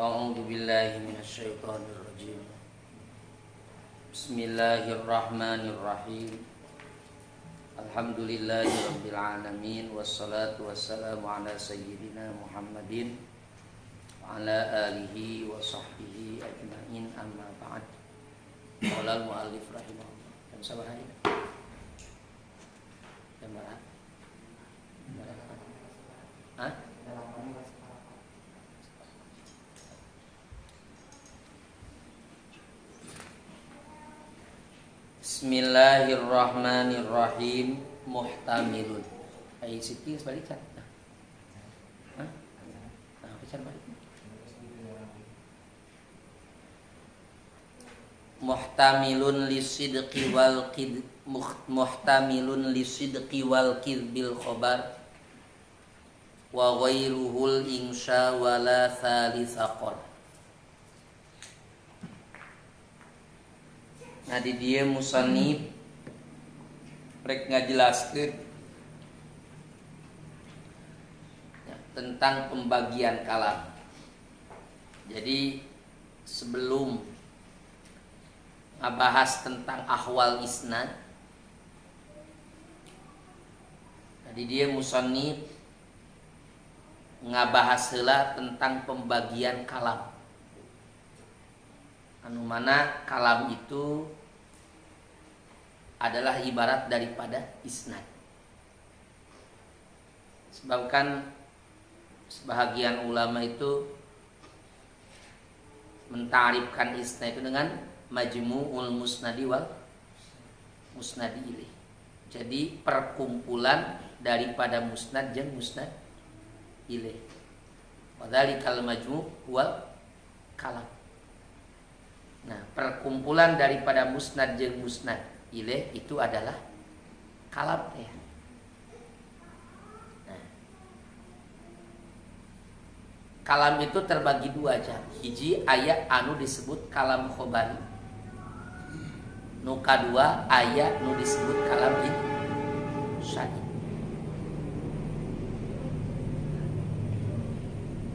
A'udzu billahi minasyaitonir rajim. Bismillahirrahmanirrahim. Alhamdulillahi rabbil alamin wassalatu wassalamu ala sayyidina Muhammadin wa ala alihi wa sahbihi ajmain, amma ba'd. Qala al-muallif rahimahullah. Yang sabar hari. Yang mana? Hah? Bismillahirrahmanirrahim. Muhtamilun. Ayat siti sebalikan. Hah? Nah, baca balik. Muhtamilun lisidqi wal qid muhtamilun lisidqi wal bil khabar wa ghairuhul insya wala thalithaqor. Nah di dia musannif rek ngajelaskeun ya, tentang pembagian kalam. Jadi sebelum ngabahas tentang ahwal isnad, tadi dia musannif ngabahas heula tentang pembagian kalam. Anu mana kalam itu adalah ibarat daripada isnad. Sebabkan sebahagian ulama itu mentarifkan isnad itu dengan majmu'ul musnadi wal musnadi ilaih. Jadi perkumpulan daripada musnad jeung musnad ilaih. Wadzalikal majmu' wal kalam. Nah, perkumpulan daripada musnad jeung musnad ilaih itu adalah kalam ya. Nah, kalam itu terbagi dua aja. Hiji aya anu disebut kalam khobari. Nu kadua aya nu disebut kalam insyai.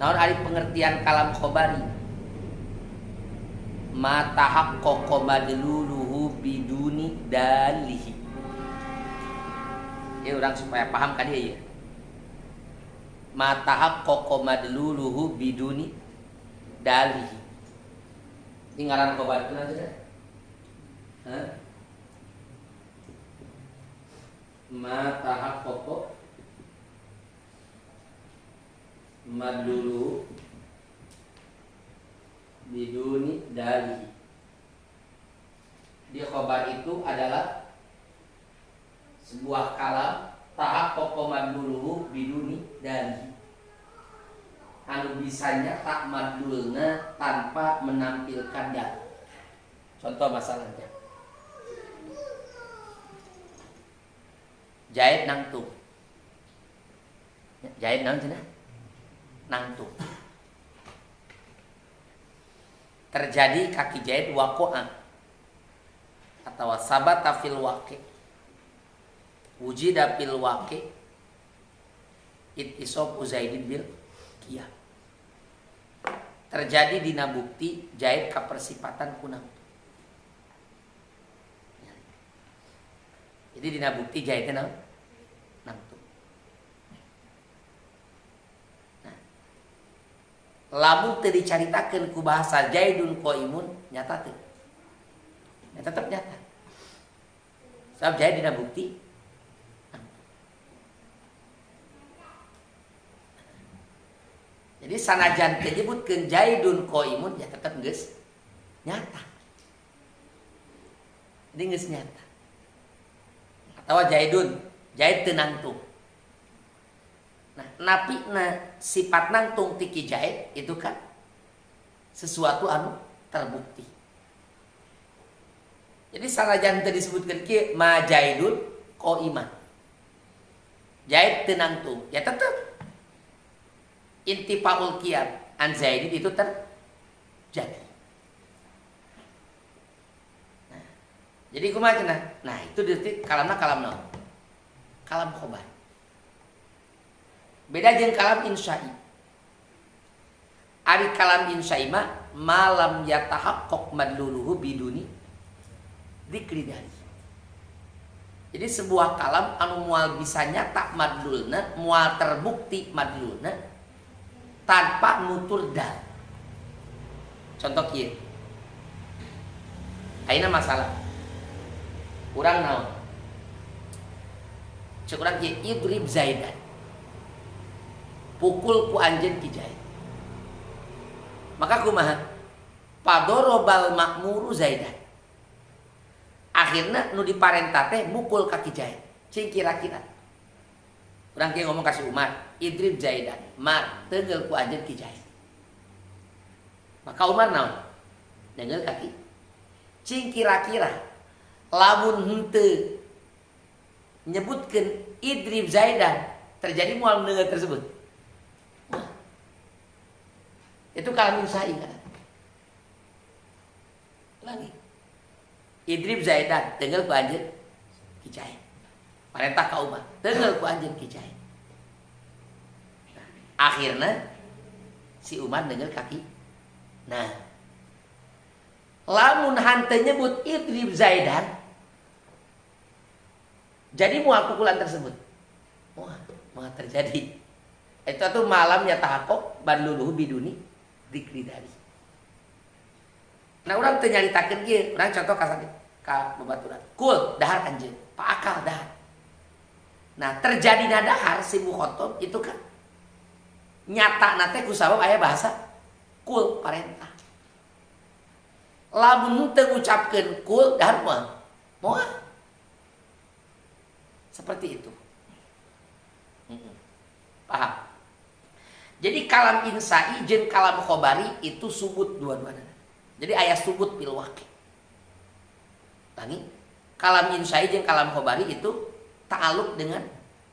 Naon ari pengertian kalam khobari? Ma tahaqqaqa madluluhu biduni dalihi. Ya orang supaya paham kan dia ya. Ma tahaqqaqa madluluhu biduni dalihi. Ini ngaran khobar itu aja. Hah? Ma tahaqqaqa madluluhu biduni dalihi. Di khobar itu adalah sebuah kalam tahaqqaqa madluluhu biduni dalihi. Anu bisanya tak madlulna tanpa menampilkan dalil. Contoh masalahnya. Jahit nangtung. Jahit nang cenah? Nangtung. Terjadi kaki jahit waqa'a atau sabata fil waqi' wujida fil waqi' ittisab Zaidin bil qiyam. Terjadi dina bukti jahit kapersipatan kunang. Jadi dina bukti jahitnya nangtung. Lamun teu dicaritakeun ku bahasa Zaidun qaimun nyata teu? Ya tetap nyata. Sabab Zaid dina bukti. Jadi sanajan teu nyebutkeun Zaidun qaimun ya tetap geus nyata. Jadi geus nyata. Atawa Zaidun, Zaid teu nangtung. Nah, napina sifat nangtung tiki jahit itu kan sesuatu anu terbukti. Jadi sanajan teu disebutkeun kieu ma Zaidun qaiman. Jahit teu nangtung, ya tetep intifaul qiyam an Zaidin itu terjadi. Nah, Jadi kumaha cenah? Nah, itu detik kalamna kalam naon? Kalam khobar. Beda jeung kalam insya'i. Ari kalam insya'i mah malam yatahaqqaq madluluhu biduni dzikri dari. Jadi sebuah kalam anu moal bisa nyata madlulna, moal terbukti madlulna tanpa nutur dal. Contoh kieu. Ayeuna masalah. Urang naon? Cek urang kieu idrib Zaidan. Pukul ku anjeun ki Zaid. Maka kumaha? Padorobal makmuru Zaidan. Akhirna nu diparentah teh mukul kaki Zaid. Cing kira-kira. Urang kieu ngomong ka si Umar, idrib Zaidan. Mar, teungeul ku anjeun ki Zaid. Maka Umar naon? Deungeul kaki. Cing kira-kira lamun henteu nyebutkeun idrib Zaidan, terjadi moal deungeul tersebut. Itu kalam insya'i kan. Lagi. Idrib Zaidan, teungeul ku anjeun ki Zaid. Parentah ka Umar, teungeul ku anjeun ki Zaid. Nah, akhirna si Umar deungeul kaki. Nah, lamun hanteu nyebut idrib Zaidan, jadi moal pukulan tersebut. Wah, terjadi. Itu tuh malam yatahaqqaq badluluhu biduni dzikri dari. Nah, urang teu nyaritakeun kieu, urang contoh ka babaturan. Kul dahar anjeun, paakal dahar. Nah, terjadina dahar si mukhatab itu kan nyata teh ku sabab aya bahasa kul parentah. Lamun teu ngucapkeun kul dahar moal. Seperti itu. Paham? Jadi kalam insya'i jeung kalam khobari itu subut dua-duanya. Jadi aya subut bil waqi. Lagi kalam insya'i jeung kalam khobari itu ta'alluq dengan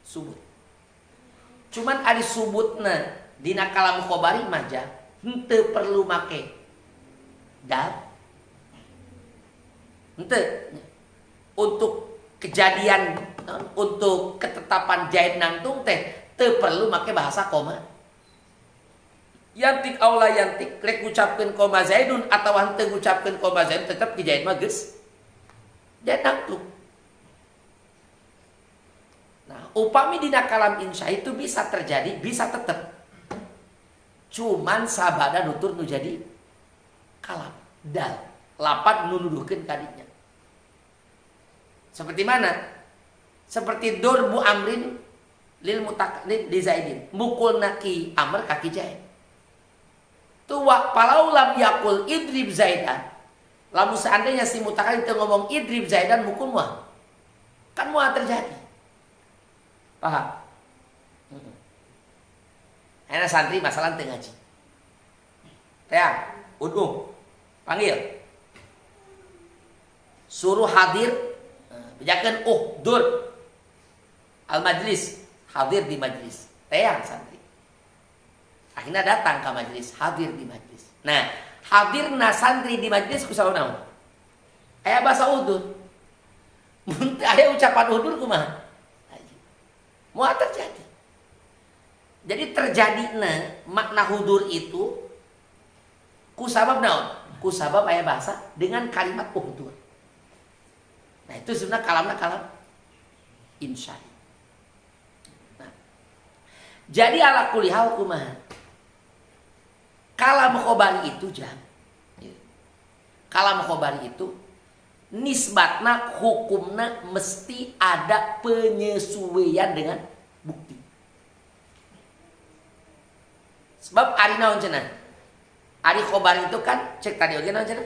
subut. Cuman ari subutna dina kalam khobari mah henteu perlu make dal. Henteu. Untuk kejadian, untuk ketetapan Zaid nangtung teh teu perlu make bahasa koma. Yantik aula yantik rek ngucapkeun koma Zaidun atawa henteu ngucapkeun koma Zaidun tetep ki Zaid mah geus Zaid nangtung. Nah, upami dina kalam insya itu bisa terjadi, bisa tetep. Cuman sabada nutur nu jadi kalam dal lapat nu nuduhkeun kadinya. Seperti mana? Seperti dorbu amrin lil mutakallim di Zaidin. Mukulna ki Amr kaki Zaid. Tuwa palau lam yakul idrib Zaidan. Lamun seandainya si mutakallim itu ngomong idrib Zaidan mukul mah. Kan moal terjadi. Paham? Enak santri masalah teu ngaji. Teang, panggil. Suruh hadir, bejakeun dur al majlis, hadir di majlis. Teang santri. Akhirnya datang ke majlis, hadir di majlis. Nah, hadirna santri di majlis kusaha naon? Aya bahasa udur. Mun aya ucapan udur kumaha? Moal terjadi. Jadi terjadina makna hudur itu kusabab naon? Kusabab aya bahasa dengan kalimat uhdur. Nah, itu sebenarnya kalamna kalam insya. Nah, jadi ala kulli hal kumaha? Kalam khobari itu kalam khobari itu nisbatna hukumna mesti ada penyesuaian dengan bukti. Sebab ari naon cenah? Ari khobari itu kan cek tadi oge naon cenah?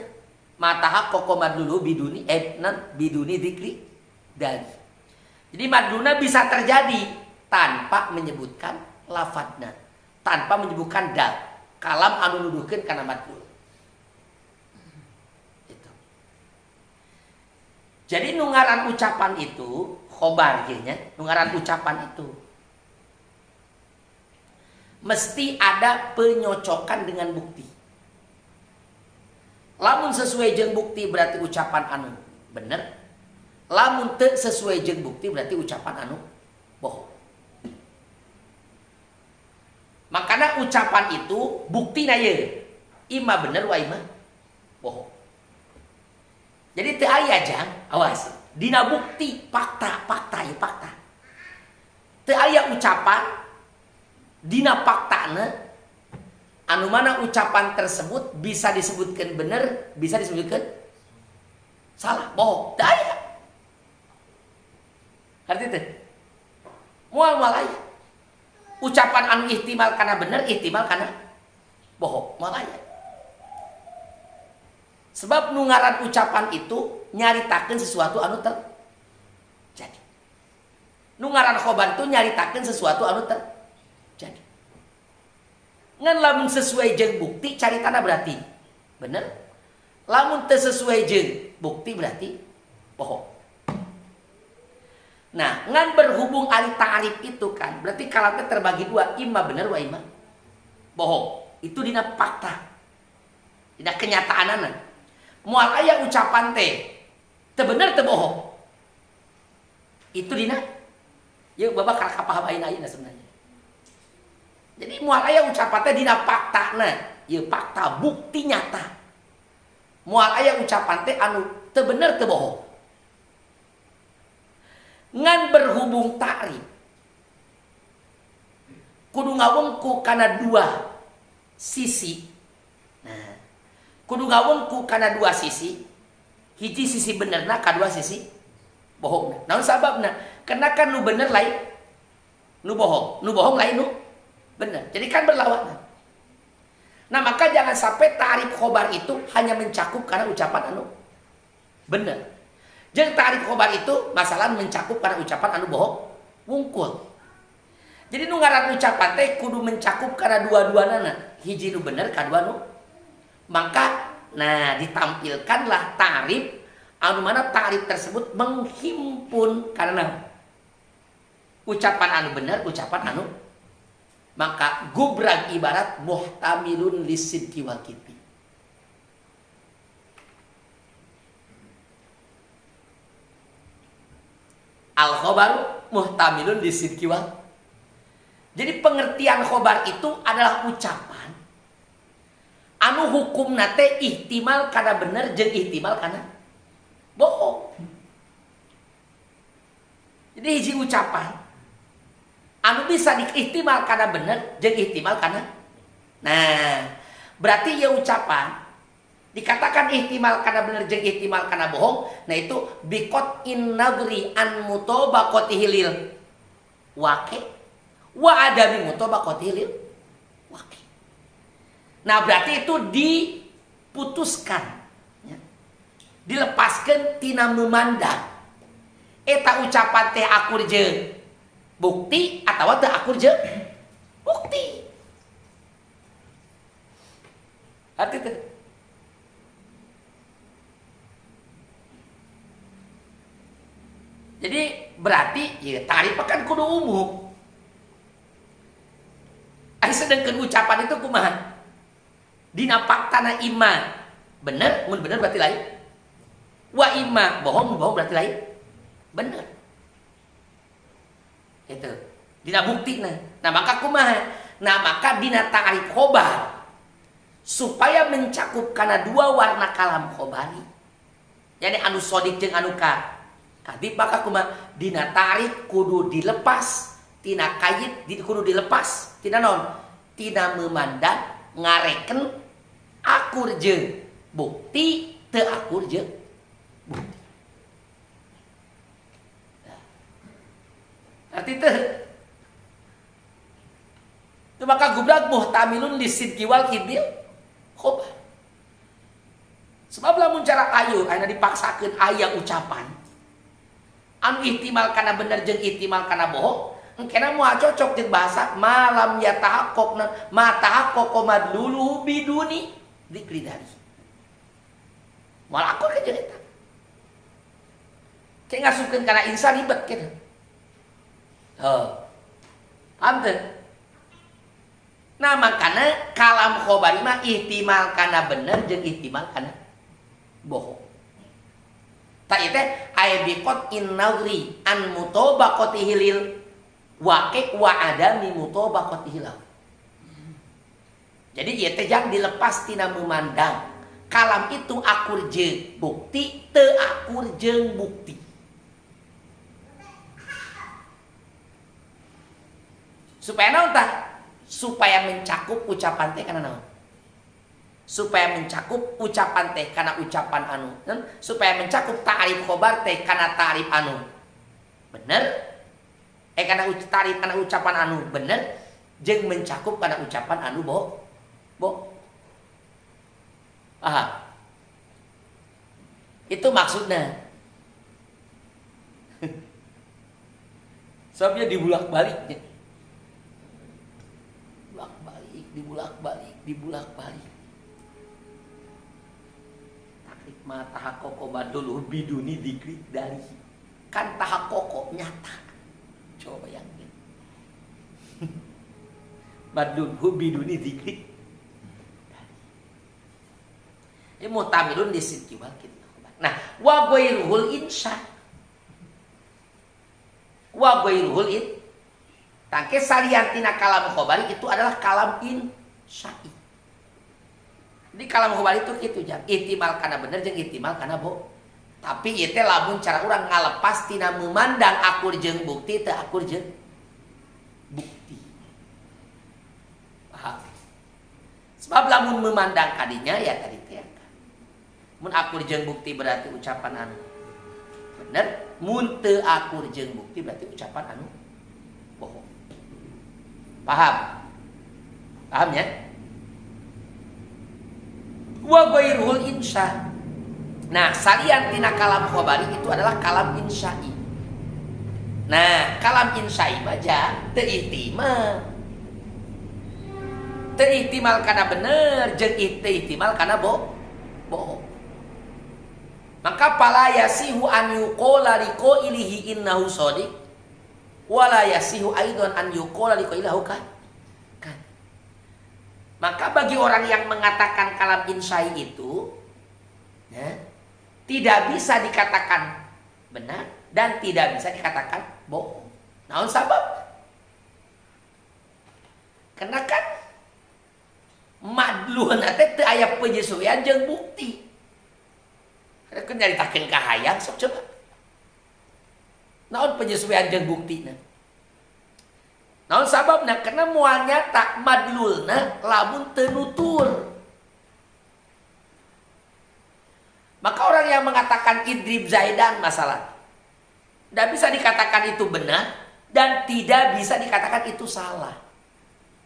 Mataha kokomad dulu biduni biduni dzikri dari. Jadi madluna bisa terjadi tanpa menyebutkan lafadzna, tanpa menyebutkan dal. Kalam anu nuduhkeun kana madlul. Itu. Jadi nungaran ucapan itu khobar nya, nungaran ucapan itu mesti ada penyocokan dengan bukti. Lamun sesuai jeung bukti berarti ucapan anu bener, Lamun teu sesuai jeung bukti berarti ucapan anu bohong. Makanya ucapan itu buktina ye ima bener wa ima bohong. Jadi teu aya jang, awas. Dina bukti fakta ya fakta. Teu aya ucapan dina faktana anu mana ucapan tersebut bisa disebutkan bener, bisa disebutkan salah, bohong. Teu aya. Arti itu mual aya ucapan anu ihtimal kana bener, ihtimal kana bohong, mual aya. Sebab nu ngaran ucapan itu nyaritakeun sesuatu anu terjadi. Nu ngaran khobar itu nyaritakeun sesuatu anu terjadi. Ngan lamun sesuai jeung bukti caritana berarti bener. Lamun teu sesuai jeung bukti berarti bohong. Nah, ngan berhubung ari ta'rif itu kan, berarti kalamnya terbagi dua, imma bener wa imma bohong. Itu dina fakta, dina kenyataanana. Moal aya ucapan teh teu bener teu bohong. Itu dina ye babak ka paham ayeuna sebenarnya. Jadi moal aya ucapan teh dina faktana, ye fakta bukti nyata. Moal aya ucapan teh anu teu bener teu bohong. Ngan berhubung ta'rif kudu ngawengku kana dua sisi. Nah, kudu ngawengku kana dua sisi. Hiji sisi benerna, kadua sisi bohongna. Naon sababna? Karena kan nu bener lain nu bohong lain nu bener. Jadi kan berlawanan. Nah, maka jangan sampai ta'rif khobar itu hanya mencakup karena ucapan anu bener. Jeung ta'rif khobar itu masalah mencakup karena ucapan anu bohong wungkul. Jadi nu ngaran ucapan teh kudu mencakup karena dua-duanana. Hiji nu bener, kadua nu. Maka nah ditampilkanlah ta'rif anu mana ta'rif tersebut menghimpun karena ucapan anu bener, ucapan anu. Maka gubrag ibarat muhtamilun lisidqi wal kidbi. Al-khobaru muhtamilun lisidqi wal. Jadi pengertian khobar itu adalah ucapan anu hukumna teh ihtimal kana bener jeung ihtimal kana bohong. Jadi hiji ucapan anu bisa diihtimal kana bener jeung ihtimal kana. Nah, berarti ya ucapan dikatakan ihtimal kana bener jeung ihtimal kana bohong. Nah itu biqot in nadri an mutabaqatihi lil waqi wa adami mutabaqatihi lil waqi. Nah berarti itu diputuskan ya. Dilepaskan tina memandang eta ucapan teh akur jeung bukti atawa teu akur jeung bukti. Arti teh jadi berarti ya ta'rif kan kudu umum. Ai sedengkeun ucapan itu kumaha? Dina faktana imma bener, mun bener berarti lain. Wa imma bohong berarti lain. Bener. Itu. Dina buktina. Nah maka kumaha? Nah maka dina ta'rif khobar supaya mencakup kana dua warna kalam khobari. Jadi anu sodik jeung anu kadib maka kumaha dina ta'rif kudu dilepas tina kayit kudu dilepas tina naon tina memandang ngareken akur jeung bukti teu akur jeung bukti. Arti teu maka gubrag muhtamilun lisidqi wal kidbil khobar. Sebab lamun cara ayeuna aya dipaksakeun aya ucapan anu ihtimal kana bener jeung ihtimal kana bohong, engkena moal cocok jeung bahasa malam ya tahaqqaq ma tahaqqaq madluluhu biduni dzikri dari. Moal akur ka jeung eta. Kayak ngasupkeun kana insan ribet kitu. Paham teu? Nah makana kalam khobari mah ihtimal kana bener jeung ihtimal kana bohong. Ta teh aya biqot in nazri an mutabaqatihi lil waqi' wa adami mutabaqatihi lahu. Jadi ieu teh jang dilepas tina memandang. Kalam itu akur jeung bukti, teu akur jeung bukti. Supaya naon tah? Supaya mencakup ucapan teh kana naon? Supaya mencakup ucapan teh kana ucapan anu, supaya mencakup ta'rif khobar teh kana ta'rif anu bener, kana ta'rif kana ucapan anu bener, jeung mencakup kana ucapan anu bo. Aha. Itu maksudnya. Sebabnya dibulak-balik. Dibulak-balik. Takrif ma tahaqqaqo badul biduni dzikri dari. Kan tahaqqaqo nyata. Coba bayangin. Badul biduni dzikri. Ini mutamilun disidqi wal kitman. Nah, wa ghairuhul insya. Wa ghairuhul in. Tangke saliantina kalam khobari itu adalah kalam insya'i. Di kalam khobari itu kitu jang. Ihtimal kana bener jeung ihtimal kana bohong. Tapi ieu teh lamun cara urang ngalepas tina memandang akur jeung bukti teu akur jeung bukti. Paham? Sebab lamun memandang kadinya ya tadi teh. Mun akur jeung bukti berarti ucapan anu bener, mun teu akur jeung bukti berarti ucapan anu bohong. Paham? Paham ya? Wa ghairul insya. Nah, salian tina kalam khobari itu adalah kalam insya'i. Nah, kalam insya'i baja teu ihtimal. Teu ihtimal kana bener jeung teu ihtimal kana bohong. Maka pala yasihu an yuqala liqailihi innahu shadiq wala yasihu aidan an yuqala liqailahu kan. Maka bagi orang yang mengatakan kalam insya'i itu ya, tidak bisa dikatakan benar dan tidak bisa dikatakan bohong. Naon sabab? Karena kan madluhun teh teu aya penyesuaian jeung bukti. Kan nyaritakeun ka hayang sok coba. Naon penyesuaian jeung buktina? Naon sababna? Karena moal nyata madlulna lamun teu nutur. Maka orang yang mengatakan idrib zaidan masalah tidak bisa dikatakan itu benar dan tidak bisa dikatakan itu salah.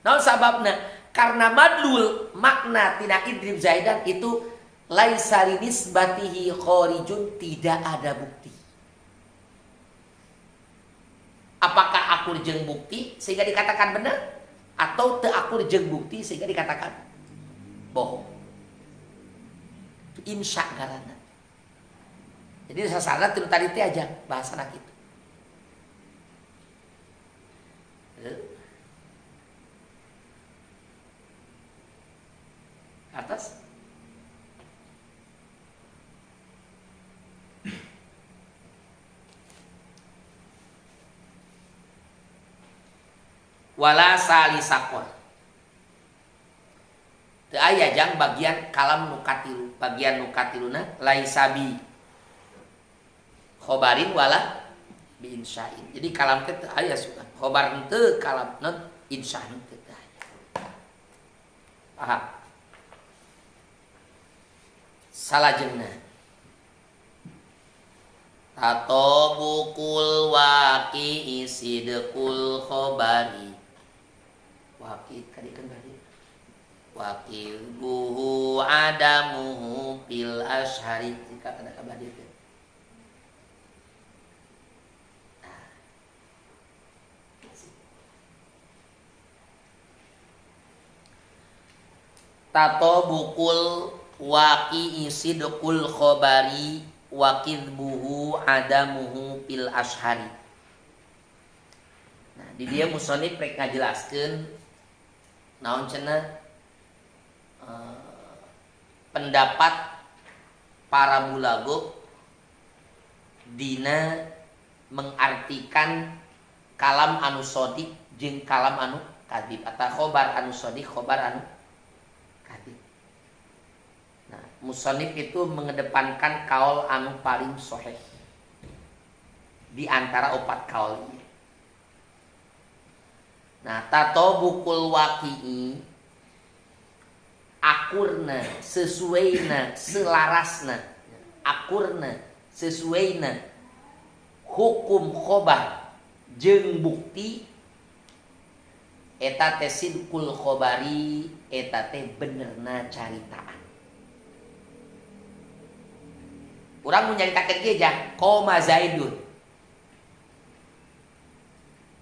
Naon sababna? Karena madlul makna tina idrib zaidan itu laisa linisbatihi kharijun, tidak ada bukti. Apakah akur jeung bukti sehingga dikatakan benar atau teu akur jeung bukti sehingga dikatakan bohong. Itu insya ngaranna. Jadi sasana teu tadi teh aja bahasana kitu. Atas wala salisakon. Teu aya jang bagian kalam nukatilu, bagian nukatiluna laisabi khobarin wala bi insya'in. Jadi kalam teh teu aya sugan. Khobar teu, kalam non insya' teu aya. Paham? Salajengna tatobukul waqi sidqul khobari. Waqi kadikeun bari. Waqi buhu adamuhu fil ashari jika kada kabadi teh. Tatobukul waqi sidqul khobari wa kidbuhu adamuhu fil ashari. Nah, di dia musonif rek ngajelaskeun naon cenah pendapat para bulago dina mengartikan kalam anu sodik jeung kalam anu kadib atau khobar anu sodik khobar anu kadib. Nah, musannif itu mengedepankan kaul anu paling sahih di antara 4 kaul ini. Nah, tatobukul waqi'i akurna sesuaina selarasna akurna sesuaina hukum khobar jeung bukti eta teh sidqul khobari eta teh benerna caritaan. Urang mun nyaritakeun ge jah qoma zaidun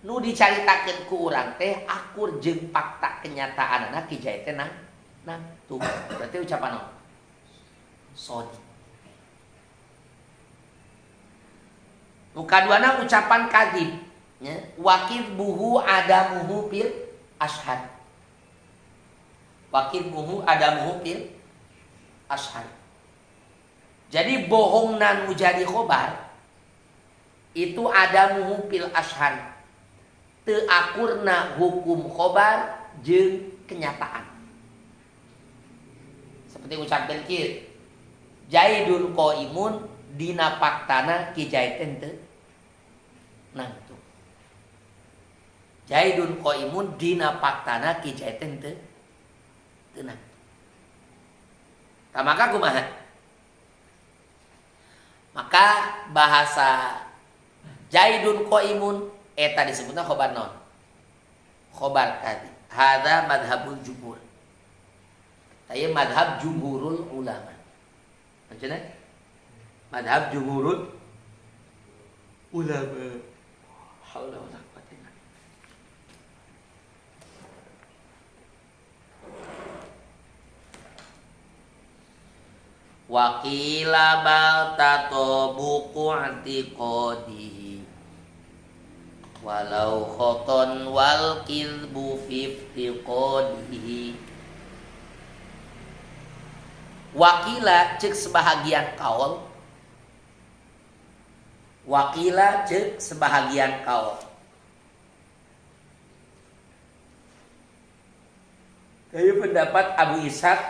nu dicaritakeun ku urang teh akur jeung fakta kenyataanna ki jaya teh nah tuh berarti ucapan naon? Sodik. Nu kaduana ucapan kadib nya wakid buhu adamuhu fil ashhad. Wakid buhu adamuhu fil ashhad. Jadi bohongna nu jadi khobar itu adamuhu fil ashhad. Teu akurna hukum khobar jeung kenyataan. Seperti ucapkeun kieu Jaidun qaimun dina faktana ki jaiten teu nah tuh Jaidun qaimun dina faktana ki jaiten teu nah. Maka kumaha? Maka bahasa Jaidun qaimun eta disebutna khobar naon? Khobar tadi. Hadza madhabul jumhur. Taya madhab jumhurul ulama. Macam mana? Madhab jumhurul ulama. Haula wala quwwata illa billah. Wa qila bal tatabuqu i'tiqadihi walau khoton wal kizbu fi i'tiqadihi. Wakila cek sebahagian kaul. Wakila cek sebahagian kaul. Dari pendapat Abu Ishaq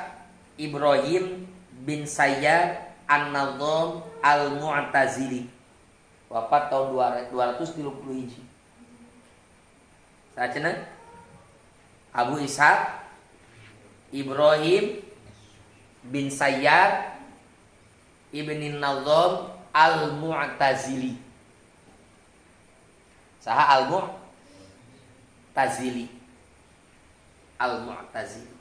Ibrahim bin Sayyad An-Nadham Al-Mu'tazili, wafat tahun 230 Hijri. Sacenah Abu Ishaq Ibrahim bin Sayyad Ibn Nadham Al-Mu'tazili. Saha Al-Mu'tazili. Al-Mu'tazili.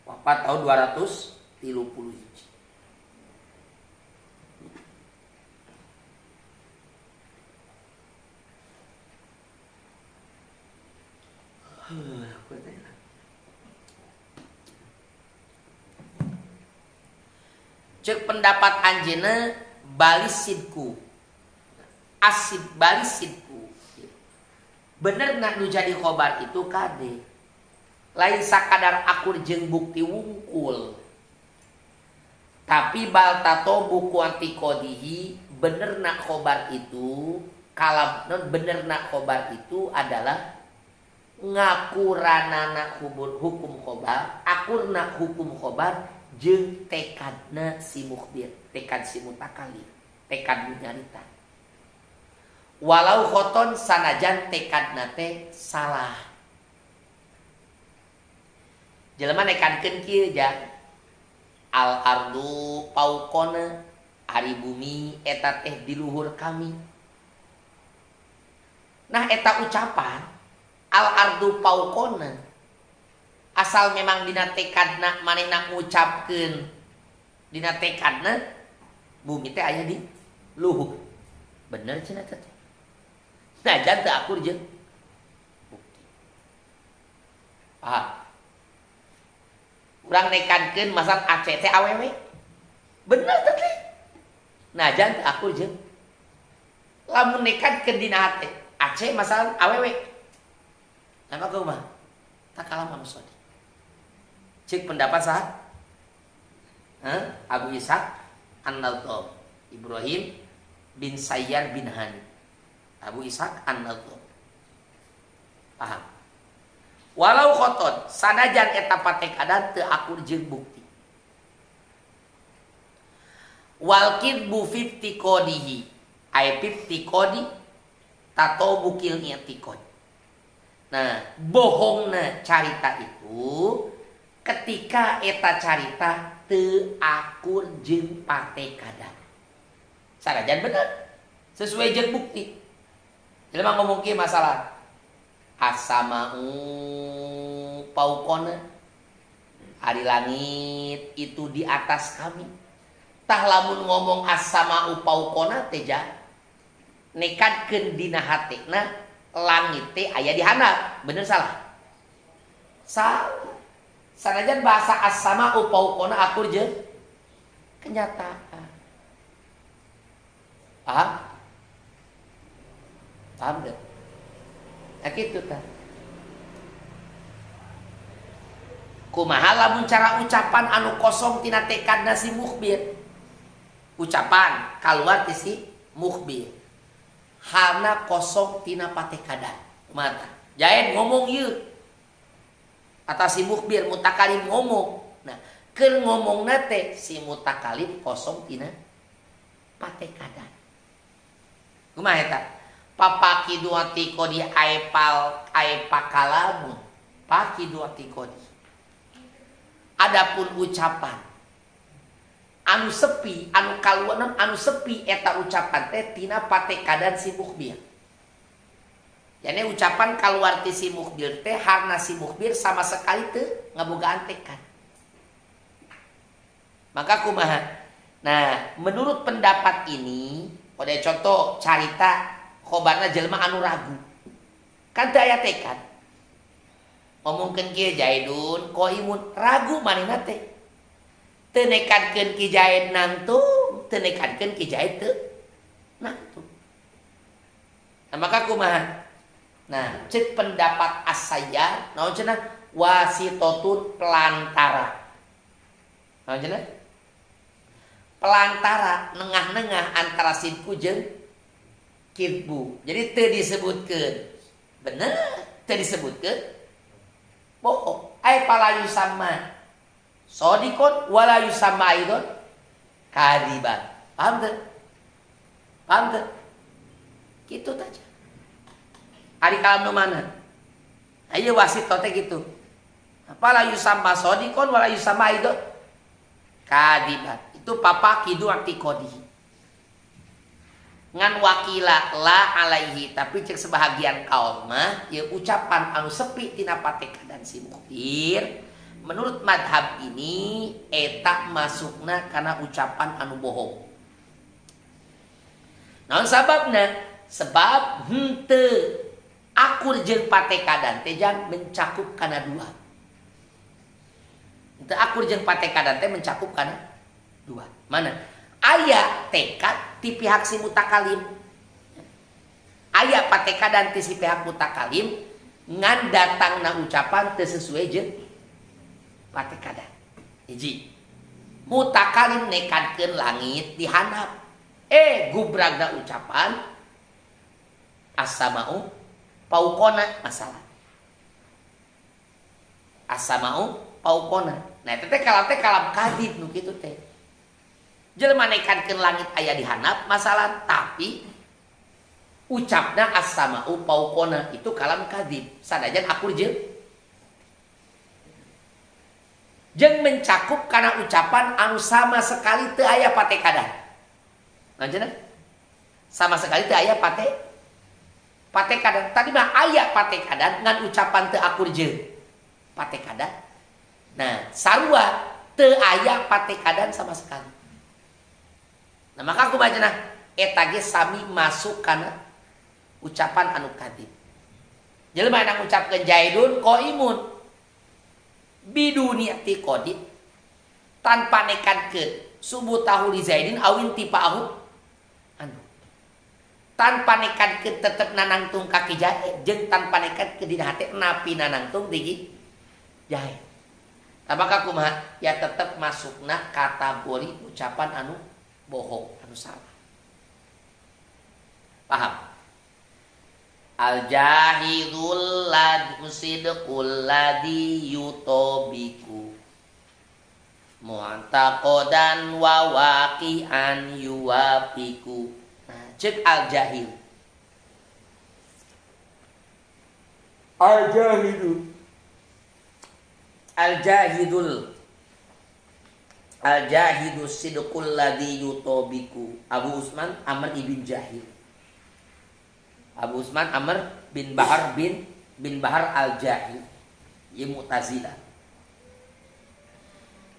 Wafat tahun 230 Hijri. Cek pendapat anjeuna balisidku asid balisidku bener nak nu jadi khobar itu kade lain sakadar akur jeung bukti wungkul tapi bal tato buku antikodihi bener nak khobar itu kalam non bener nak khobar itu adalah ngakuranana hukum khobar akurna hukum khobar jeung tekadna si mukhbir, tekad si mutakalim, tekad nyarita. Walau khoton sanajan tekadna teh salah. Jelema nekadkeun kieu ja. Al ardu pauqona ari bumi eta teh di luhur kami. Nah eta ucapan al ardu pauqona asal memang dina tekadna manehna ngucapkeun dina tekadna bumi teh aya di luhur. Bener cenah teh. Najan teu akur jeung bukti. Paham? Urang nekadkeun masal Aceh teh awewe. Bener teh. Najan teu akur jeung lamun nekadkeun dina hate Aceh masal awewe. Nama kumaha? Tak kalam anu sodi. Cek pendapat sah Abu Ishaq An-Nawawi Ibrahim bin Sayyar bin Hani. Abu Ishaq An-Nawawi. Paham? Walau khoton sanajan eta patekadan teu akur jeung bukti. Wal kidbu fi tiqodihi ay fi tiqodi tato bukil i'tiqod. Nah, bohongna carita itu ketika eta carita teu akur jeung patekadan. Sanajan bener sesuai jeung bukti. Jelema ngomong kieu masalah as-sama'u paukona ari langit itu di atas kami. Tah lamun ngomong as-sama'u paukona teh ja nekadkeun dina hatena langit teh aya di handap. Bener salah? Salah. Sanajan bahasa as-sama'u paukona akur jeung kenyataan. Paham? Paham gak? Nah gitu kan. Kumaha lamun cara ucapan anu kosong tina tekadna si mukhbir. Ucapan kaluar ti si mukhbir. Halna kosong tina patekadan. Mata. Jaen ngomong ieu. Atas si mukhbir mutakalim ngomong. Nah, keur ngomongna teh si mutakalim kosong tina patekadan. Kumaha eta? Papaki dua tikodi aipakalamun. Paki dua tikodi. Adapun ucapan anu sepi, anu kaluanan anu sepi eta ucapan teh tina patekadan si mukhbir. Jadi ucapan kaluar ti si mukhbir teh harna si mukhbir sama sekali teu ngabogaan tekad. Maka kumaha? Nah, menurut pendapat ini, pada contoh carita khobarna jelema anu ragu. Kan teu aya tekad. Ngomongkeun kieu Jaidun, Qaimun, ragu manehna teh. Teu nekadkeun ki Jaid nangtung, teu nekadkeun ki Jaid teu nangtung. Nah, maka kumaha? Nah, cek pendapat as-Sayyar, naon cenah? Wasitotun pelantara. Naon cenah? Pelantara nengah-nengah antara sidku jeung kidbu. Jadi teu disebutkeun. Bener, teu disebutkeun. Bohong. Ai pala yusamma sodikon wala yusamma aidon kadiban. Paham teu? Paham teu? Kitu saja. Ari kalam nu mana? Ayo wasit teh gitu. Pala yusamma sodikon wala yusamma aidon kadiban. Itu papa kidu i'tiqodi. Ngan wakila la alaihi, tapi cek sebahagian kaum mah ya ucapan anu sepi tina patekadan si mukhbir menurut madhab ini eta masukna kana ucapan anu bohong. Naon sababna? Sebab henteu akur jeung patekadan teh jang mencakup kana dua. Henteu akur jeung patekadan teh mencakup kana dua. Mana? Aya tekad ti pihak si mutakalim. Aya patekadan ti si pihak mutakalim ngan datangna ucapan teu sesuai jeung patekadan. Hiji. Mutakalim nekadkeun langit di handap. Gubragna ucapan as-sama'u paukona masalah. As-sama'u paukona. Nah, eta teh kalam kadib nu kitu teh. Jelema nekadkeun langit aya di handap masalah, tapi ucapna as-sama'u paukona itu kalam kadib. Sanajan akur jeung mencakup kana ucapan anu sama sekali teu aya patekadan. Lanjutna? Sama sekali teu aya patekadan. Tadi mah aya patekadan ngan ucapan teu akur jeung patekadan. Nah, sarua teu aya patekadan sama sekali. Nah, maka aku bacana eta ge sami masuk kana ucapan anu kadib. Jelema anu ngucapkeun Jaidun qaimun biduni i'tiqadi tanpa nekadkeun subutahu li Zaidin awin tipaahu anu. Tanpa nekadkeun tetep nanangtung kaki Jaid jeung tanpa nekadkeun dina hate napi nanangtung di Jaid. Tabaka kumaha ya tetap masukna kategori ucapan anu bohong, anu salah. Paham? Al-jahidul sidqul ladzi yutobiku mu'taqadan wa waqi'an yuwafiku. Nah, cek al-jahil. Al-jahidu sidqul ladzi yutobiku. Abu Usman Amr ibn Jahil. Abu Usman Amr bin Bahar bin Bahar al-Jahil. Ieu Mu'tazilah.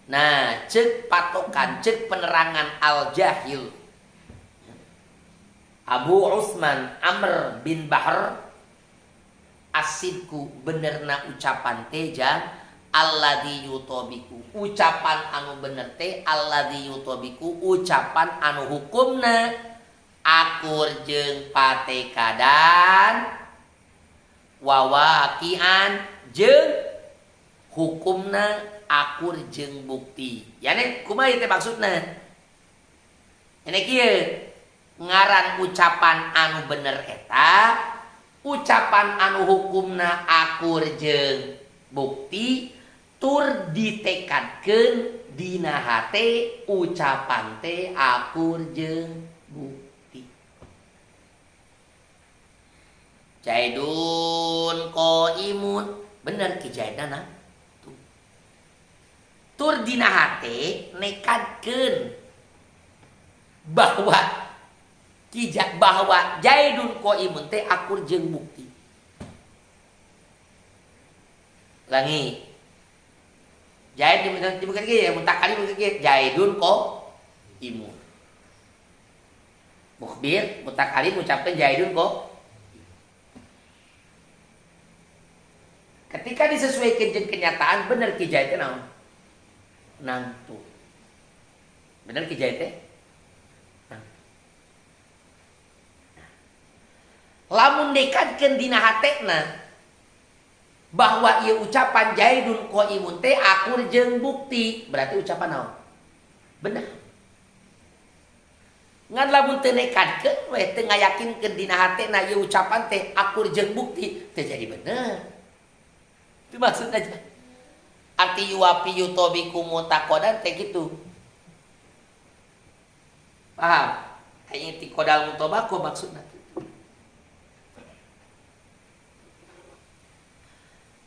Nah, cek patokan, cek penerangan al-Jahil. Abu Usman Amr bin Bahar asidku benerna ucapan teh jang alladzi yutobiku. Ucapan anu bener teh alladzi yutobiku, ucapan anu hukumna akur jeung patekadan wawakian jeung hukumna akur jeung bukti. Yane kumaha teh maksudna? Ene kieu ngaran ucapan anu bener eta, ucapan anu hukumna akur jeung bukti tur ditekadkeun dina hate ucapan teh akur jeung bukti. Jaidun qaimun, bener ki jaidana tuh. Tur dina hate nekadkeun bahwa jaidun qaimun teh akur jeung bukti. Langi. Jaid dibukan ge ya muntakali bukan ge jaidun qaimun. Mukhbir mutakali mengucapkan jaidun ketika disesuaikan dengan kenyataan bener ki jaid teh naon? Nangtu. Bener ki jaid teh? Lamun dekadkeun dina hatena bahwa ieu ucapan jaidun qaimun teh akur jeung bukti, berarti ucapan naon? Bener. Ngan lamun teu nekadkeun we teu ngayakinkeun dina hatena ieu ucapan teh akur jeung bukti, teu jadi bener. Itu maksud aja. Arti yuwafi yutobiku mutaqadan teh gitu. Paham? Kayaknya ti kodal mutobako maksudna.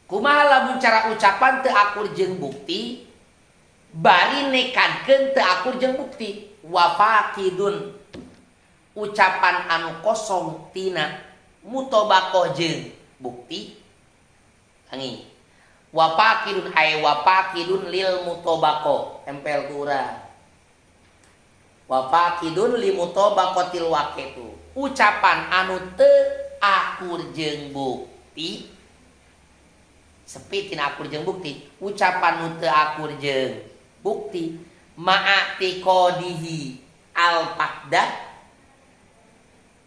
Kumaha lamun cara ucapan teu akur jeung bukti, bari nekadkeun teu akur jeung bukti. Wa faqidun, ucapan anu kosong tina mutobako jeung bukti. Angi. Wapakidun ay wapakidun lil mutobako, tempel kurang. Wapakidun li mutobakotil waqitu, ucapan anu teu akur jeung bukti. Sepi tina akur jeung bukti, ucapan anu teu akur jeung bukti ma'ati qodihi al faqdah.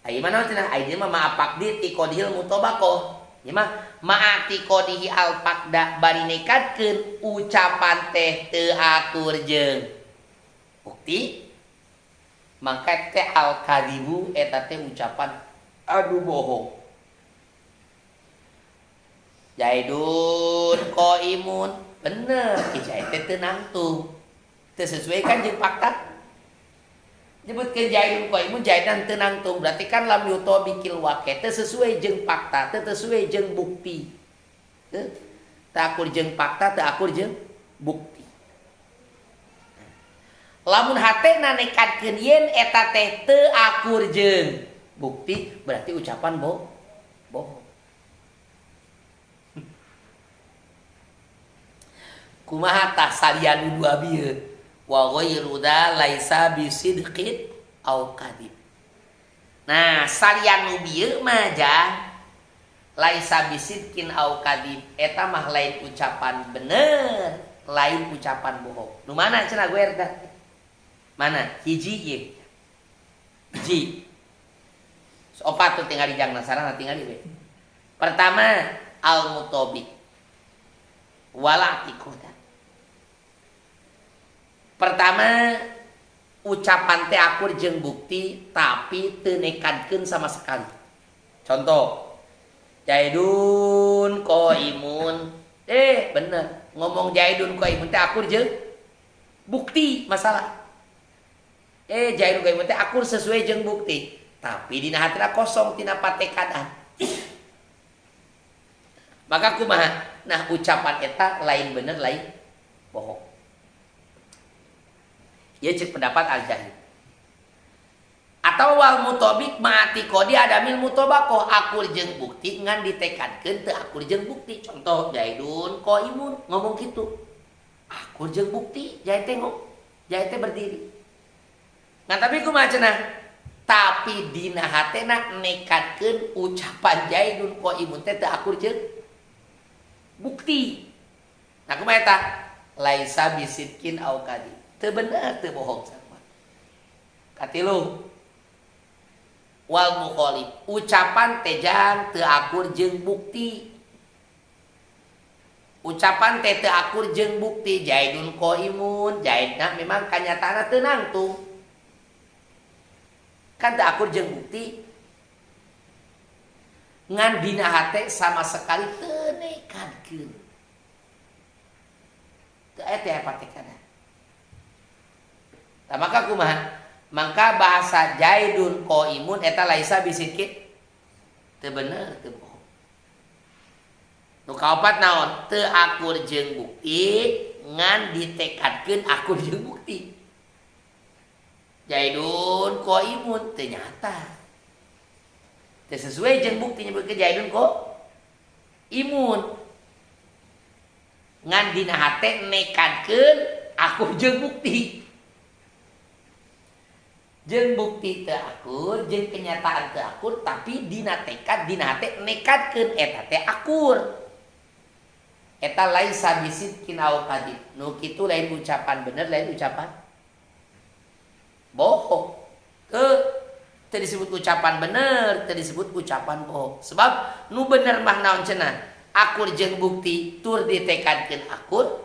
Ai mana cenah ai mah ma'apaqdi ti qodihil mutobako. Ya mah ma'ati qodihi al faqdah bari nekadkeun ucapan teh teu akur jeung bukti. Mangka teh al kadzibu eta teh ucapan adu bohong. Jaidun qaimun, bener ki jaid teh teu nangtung. Teu sesuaikan jeung fakta. Nyebutkeun jaidun qaimun jaidan teu nangtung, berarti kan lam yutobikil waqi' teu sesuai jeung fakta, teu sesuai jeung bukti. Teu akur jeung fakta, teu akur jeung bukti. Lamun hatena nekadkeun yen eta teh teu akur jeung bukti, berarti ucapan bohong. Kumaha tah salian dua bieu? Wa ghairu da laisa bisidqin au kadib. Nah, salian nu bieu mah jah laisa bisidqin au kadib, eta mah lain ucapan bener, lain ucapan bohong. Nu mana cenah gue eta? Mana? Hiji ieu. Hiji. Opat tuh tinggal di jangna sarana tinggal we. Pertama al mutobik wala atiqoda. Pertama, ucapan teh akur jeung bukti tapi teu nekadkeun sama sekali. Contoh, Jaidun qaimun. Bener, ngomong Jaidun qaimun teh akur jeung bukti masalah. Jaidun qaimun teh akur sesuai jeung bukti, tapi dina hatina kosong tina patekadan. Maka kumaha? Nah, ucapan eta lain bener lain bohong. Ieu cek pendapat Al-Jahid. Atau wal mutobik mati kodi adamil mutobakoh akur jeung bukti ngan ditekadkeun teu akur jeung bukti. Contoh Jaidun qaimun ngomong gitu. Akur jeung bukti Jaid teh berdiri. Ngan tapi kumaha cenah? Tapi dina hatena nekadkeun ucapan Jaidun qaimun teh teu akur jeung bukti. Nah kumaha eta? Laisa bisidkin au kadi. Teu bener teu bohong sama. Katilu wal mukhalif ucapan tejang teu akur jeung bukti. Ucapan teh teu akur jeung bukti. Jaidun qaimun, Jaidna memang kanyataana teu nangtung. Kan teu akur jeung bukti. Ngan dina hate sama sekali teu nekadkeun. Teu aya teh patekadan. Nah, maka kumaha? Maka bahasa Jaidun qaimun eta laisa bisidkin teu bener teu bohong. Nu kaopat naon? Teu akur jeung bukti ngan ditekadkeun akur jeung bukti. Jaidun qaimun teu nyata. Teu sesuai jeung bukti nyebutkeun Jaidun qaimun. Ngan dina hate nekadkeun akur jeung bukti. Jeung bukti teu akur, jeung kenyataan teu akur, tapi dina tekad dina hate nekadkeun eta teh akur. Eta laisa bisidkin au kadib. Nu kitu lain ucapan bener, lain ucapan bohong. Teu disebut ucapan bener, teu disebut ucapan bohong. Sebab nu bener mah naon cenah? Akur jeung bukti tur ditekadkeun akur.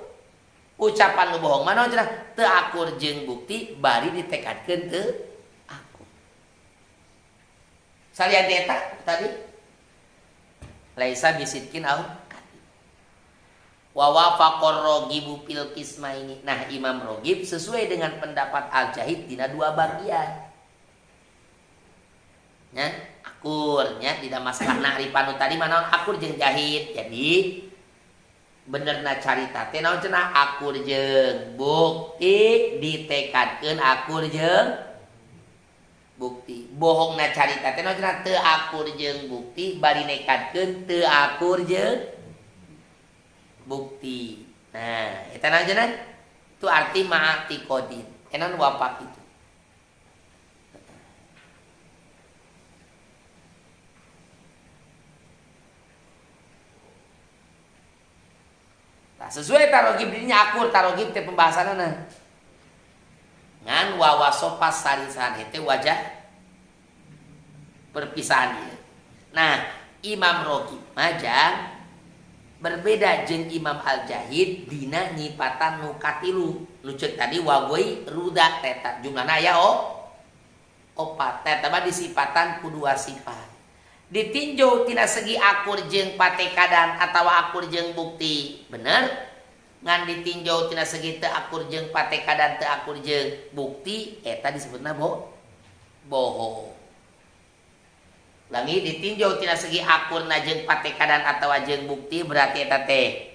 Ucapan nu bohong mah naon cenah? Teu akur jeung bukti bari ditekadkeun teu salian eta tadi laisa bisidkin au kadib. Wa wafaqor rogibu fil qismaini. Nah, Imam Rogib sesuai dengan pendapat Al-Jahid dina dua bagian. Nya akurnya tidak masalah na'rifanu tadi manaon akur jeung jahid. Jadi benerna carita teh naon cenah? Akur jeung bukti ditekadkeun akur jeung bukti. Bohongna carita teh naon cenah? Teu akur jeung bukti bari nekadkeun teu akur jeung bukti. Nah, eta naon cenah? Itu arti ma'ati qodin. Enan wapak itu. Nah, sesuai tarogib dirinya akur tarogib teh pembahasanana. Ngan wawasopas sarisan itu wajah perpisahan dia. Nah, Imam Rogib majang berbeda jeung Imam Al-Jahid dina nyipatan nu katilu. Nu ceuk tadi wagoi ruda teta jumlahna aya opat. Teta mah disipatan ku dua sifat. Ditinjau tina segi akur jeung patekadan atawa akur jeung bukti. Bener? Ngan ditinjau tina segi teu akur jeung patekadan teu akur jeung bukti eta disebutna bohong. Langi ditinjau tina segi akurna jeung patekadan atawa jeung bukti berarti eta teh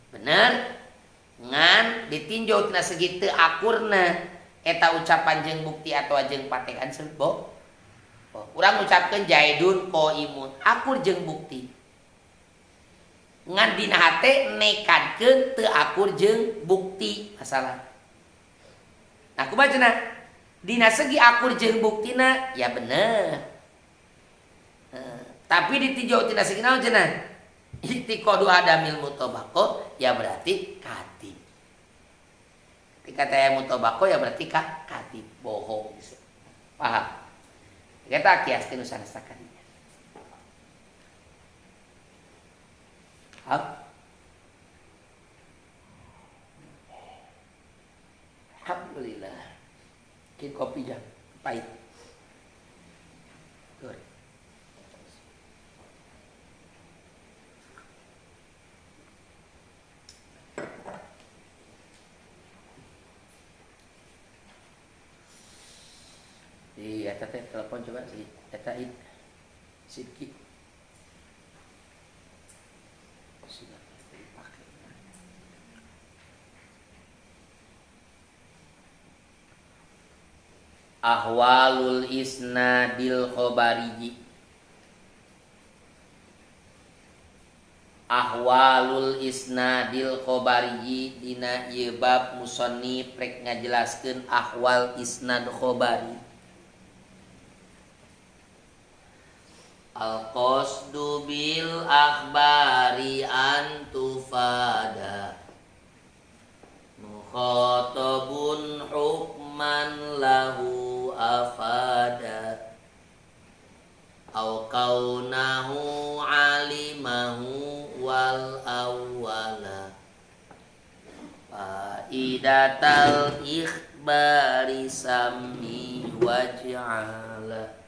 bener. Ngan ditinjau tina segi teu akurna eta ucapan jeung bukti atawa jeung patekadan disebut bohong. Urang ngucapkeun Jaidun qaimun akur jeung bukti. Ngan dina hate nekadkeun teu akur jeung bukti masalah. Nah, kumaha cenah? Dina segi akur jeung buktina ya bener. Tapi ditinjau tina segi naon cenah? Itiqadu adamil mutabaqah ya berarti kadib. Ketika teh mutabaqah ya berarti kadib, bohong. Paham? Kita kiaskeun nu sanes sakadinya. Bikin kopi aja, pahit. Good. Di eta teh telepon coba si eta sedikit. Sudah dipakai. Ahwalul isnadil khobariji. Ahwalul isnadil khobariji dina ieu bab musannif rek ngajelaskeun ahwal isnad khobari. Al-qasdu bil akhbari an tufada mukhatabun hukman lahu afada au kaunahu alimahu wal awwala faidatal ikhbari sami waj'ala.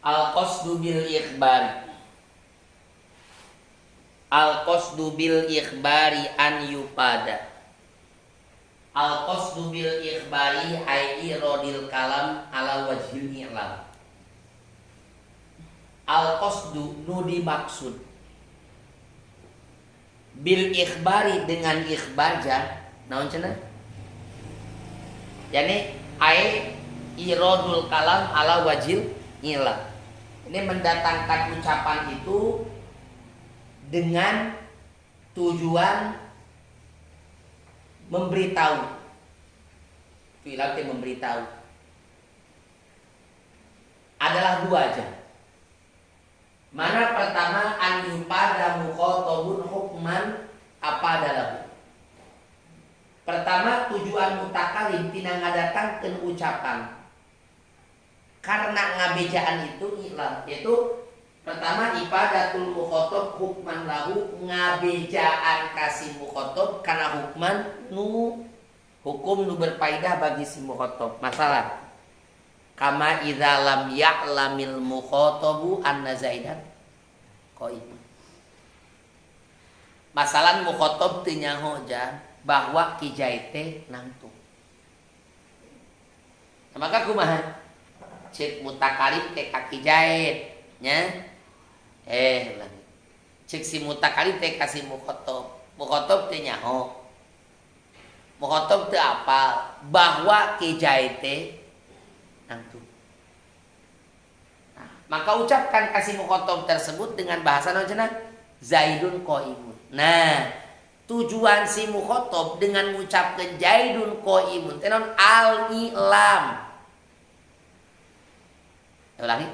Al-qasdu bil ikhbari. Al-qasdu bil ikhbari an yupada. Al-qasdu bil ikhbari ai iradil kalam ala wajhil i'lam. Al-qasdu nu dimaksud bil ikhbari dengan ikhbaja naon cenah? Yani ai iradul kalam ala wajhil i'lam. Ini mendatangkan ucapan itu dengan tujuan memberitahu. Fi'il memberitahu. Adalah dua aja. Mana pertama an yupada mukhatabun hukman apa adalah? Pertama tujuan mutakalim tina ngadatangkeun ucapan. Karena ngabejaan itu ikhlam, yaitu pertama ibadatul mukhatab hukman lahu, ngabejaan kasih mukhatab karena hukman nu hukum nu berfaedah bagi si mukhatab. Masalah kama idza lam ya'lamil mukhatabu anna zaidan qaim. Masalah mukhatab teu nyaho bahwa ki Zaid teh nangtung. Maka kumaha? Cek mutakalim teh kaki Zaid nya cek si mutakalim teh kasih mukhatab teh nyaho mukhatab teh apa bahwa ki Zaid teh nangtung. Nah, maka ucapkan kasih mukhatab tersebut dengan bahasa naon cenah Zaidun qaimun. Nah, tujuan si mukhatab dengan mengucapkan Zaidun qaimun teh naon al-i'lam. Ulangi.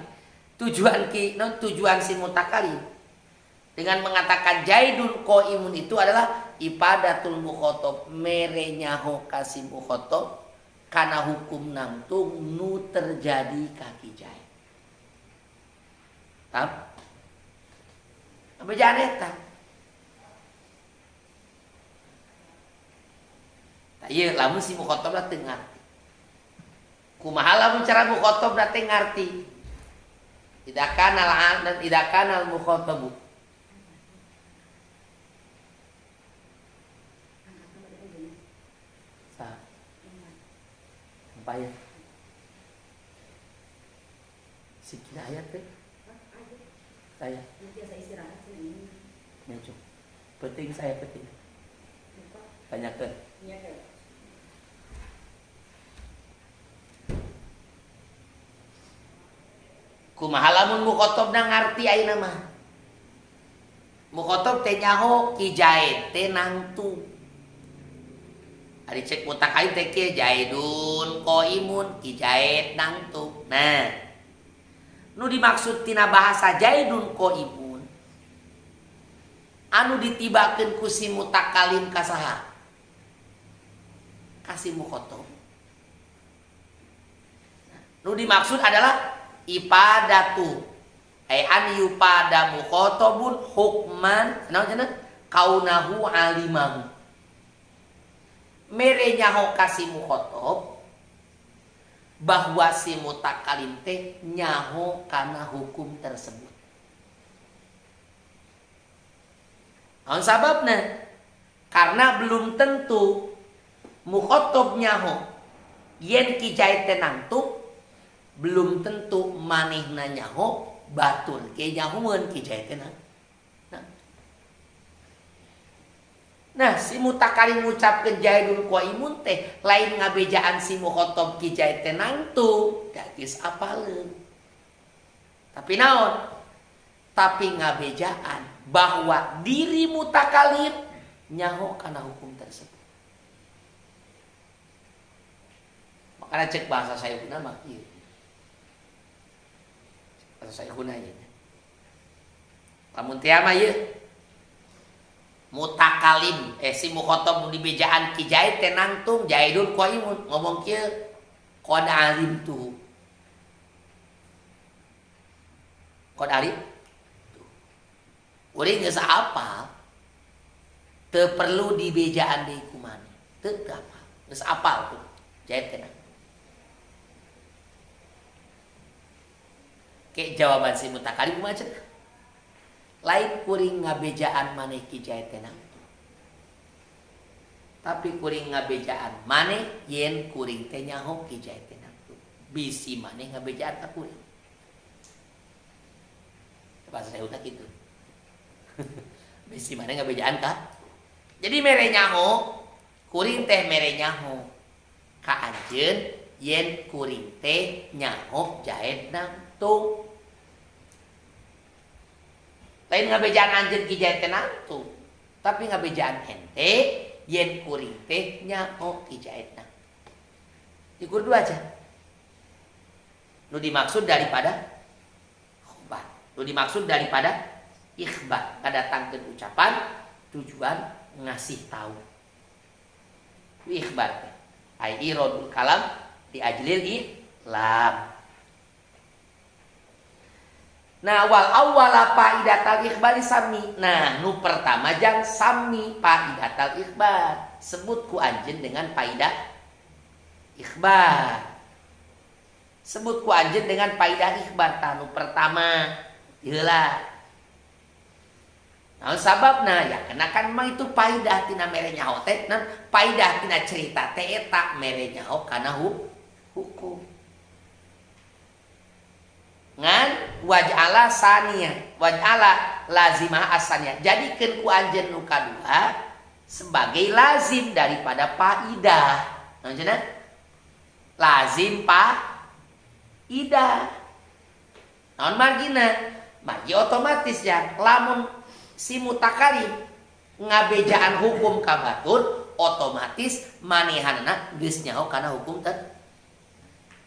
Tujuan si mutakalim dengan mengatakan Zaidun qaimun itu adalah ibadatul mukhatab merenyaho kasih mukhatab kana hukum nangtung nu terjadi kaki Zaid. Tam? Apa jangan eta? Tah ieu lamun si mukhatab teu ngarti. Kumaha lamun cara mukhatab teh ngarti? Tidak kanal dan tidak kanal mukhatabu. Apa ya? Sikina ayat teh? Saya. Biasa istirahat sini. Mencuk. Penting saya penting. Tanyakan. Iya kan. Kumaha lamun mukhotob ngarti ayeuna mah. Mukhotob teh nyaho ki Zaid teh nangtu. Ari cek mutakalim teh kieu Zaidun qaimun ki Zaid nangtu. Nah, nu dimaksud tina bahasa Zaidun qaimun anu ditibakeun ku si mutakalim ka saha? Ka si mukhotob. Nu dimaksud adalah ipadatu an yupada mukhotobun hukman naon cenah kaunahu alimahu mere nyaho kasih mukhotob bahwa si mutakalim teh nyaho kana hukum tersebut. Naon sababna? Karena belum tentu mukhotob nyaho yen ki Zaid teh nangtu, belum tentu manehna nyaho batur ke nyahoeun ki Zaid teh nangtu. Nah, si mutakalim ngucapkeun Zaidun qaimun teh lain ngabejaan si mukhotob ki Zaid teh nangtu, da geus apaleun. Tapi naon? Tapi ngabejaan bahwa diri mutakalim nyaho kana hukum tersebut. Makanya cek bahasa sayuna mah ieu. Bahasa sayuna ieu. Lamun teu mah ieu mutakalim si mukhotob nu dibejaan ki Zaid teh nangtung Zaidun qaimun ngomong kieu qad alim tu. Qad alim. Urang geus apal teu perlu dibejaan deui ku maneh. Teu apal. Geus apal tuh Zaid teh. Ke jawaban si mutakalim kumaha cenah? Lain kuring ngabejaan maneh ki Zaid teh nangtu. Tapi kuring ngabejaan maneh yen kuring teh nyaho ki Zaid teh nangtu. Bisi maneh ngabejaan ka kuring. Bahasa saya udah gitu. Bisi maneh ngabejaan ka. Jadi mere nyaho, kuring teh mere nyaho ka anjeun yen kuring teh nyaho Zaid nangtu. Lain ngabejaan anjeun ki Zaid teh nangtu, tapi ngabejaan ente yen kuring teh nyaho ki Zaid nangtu. Dikur dua aja. Nu dimaksud daripada khobar, nu dimaksud daripada ikhbar, ngadatangkeun ucapan tujuan ngasih tahu. Ikhbar teh ai iradul kalam di ajlil ilam. Nah, wal awwala faidatal ikhbari sami. Nah, nu pertama jang sami faidatal ikhbar. Sebut ku anjeun dengan faidah ikhbar. Sebut ku anjeun dengan faidah ikhbar. Nu pertama heula. Nah, sababna ya kenakan mah itu faidah tina mere nyaho teh, nah faidah tina cerita teh eta mere nyaho kana hukum. Ngan waj'ala saniyah, waj'ala lazimah asaniyah. Jadikeun ku anjeun nu kadua sebagai lazim daripada faidah. Naon cenah? Lazim faidah. Naon margina? Margi otomatis ya. Lamun si mutakalim ngabejaan hukum ka batur, otomatis manehanna geus nyaho kana hukum teh.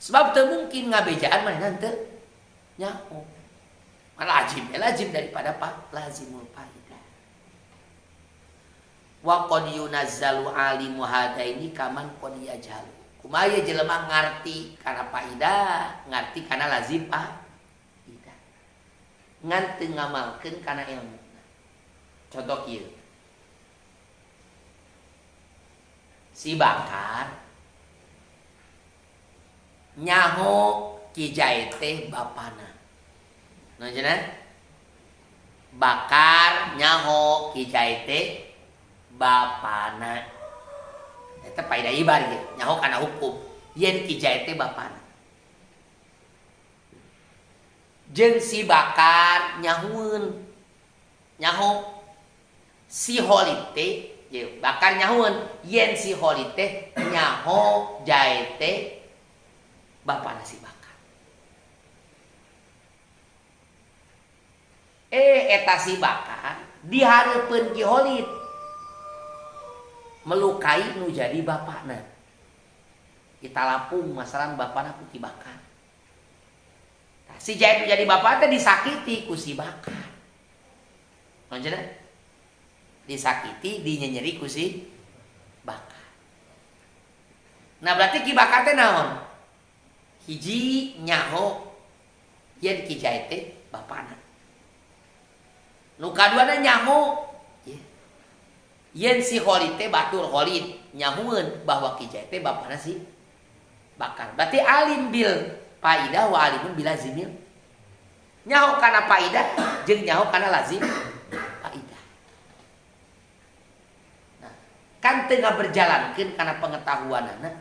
Sebab teu mungkin ngabejaan manehan teu nyaho. Lazim daripada lazimul faidah. Wa qad yunazzalu alimu hadaini kaman qad yajhalu. Kumaha jelema ngarti kana faidah, ngarti kana lazim faidah. Ngan teu ngamalkeun kana ilmu. Contoh kieu. Si Bakar nyaho Ki Zaid teh bapana. Naon cenah? Bakar nyaho Ki Zaid teh bapana. Eta faidah ibar ge, nyaho kana hukum. Yen Ki Zaid teh bapana. jeung si bakar nyahueun nyaho si Holid teh bakar nyahueun yen si Holid teh nyaho jae teh bapana si bakar. Eta si bakar dihareupeun Ki Holid melukai nu jadi bapana. Kita lapung masalah bapana ku Ki Bakar. Nah, si jae nu jadi bapana disakiti ku si bakar. Maksudnya disakiti, dinyenyeri ku si bakar. Nah berarti Ki Bakar teh naon? Hiji nyaho yen Ki Jae teh bapana. Nu kaduana nyaho yen si Holid teh batur Holid nyahueun bahwa Ki Jae teh bapana si Bakar. Berarti alim bil faidah wa alimun bila zimil. Nyaho kana faidah jeung nyaho kana lazim faidah. Nah, kan tengah berjalankeun kana pengetahuanana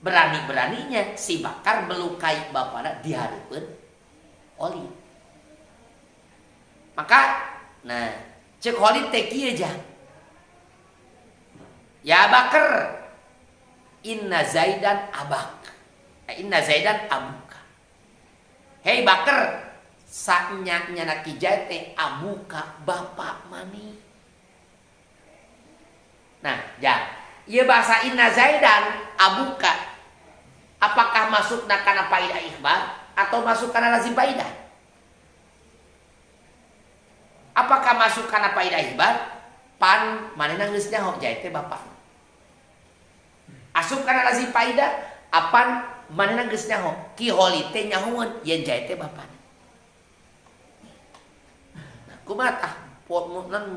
berani-beraninya si Bakar melukai bapana dihareupeun Holid. Maka nah cek Holid teh kieu jah. Ya Bakar, inna Zaidan abak. Inna Zaidan abuka. Hei Bakar, saknya Ki Jae teh abuka bapak mani. Nah, jah. Ieu bahasa inna Zaidan abuka. Apakah masukna kana faidah ikhbar atau masuk kana lazim faidah? Apakah masuk kana faidah ikhbar? Pan manehna geus nyaho Jae teh bapakna. Asup kana lazim faidah apan manehna geus nyaho Ki Holid teh nyahoeun yen Jae teh bapana. Nah, kumaha tah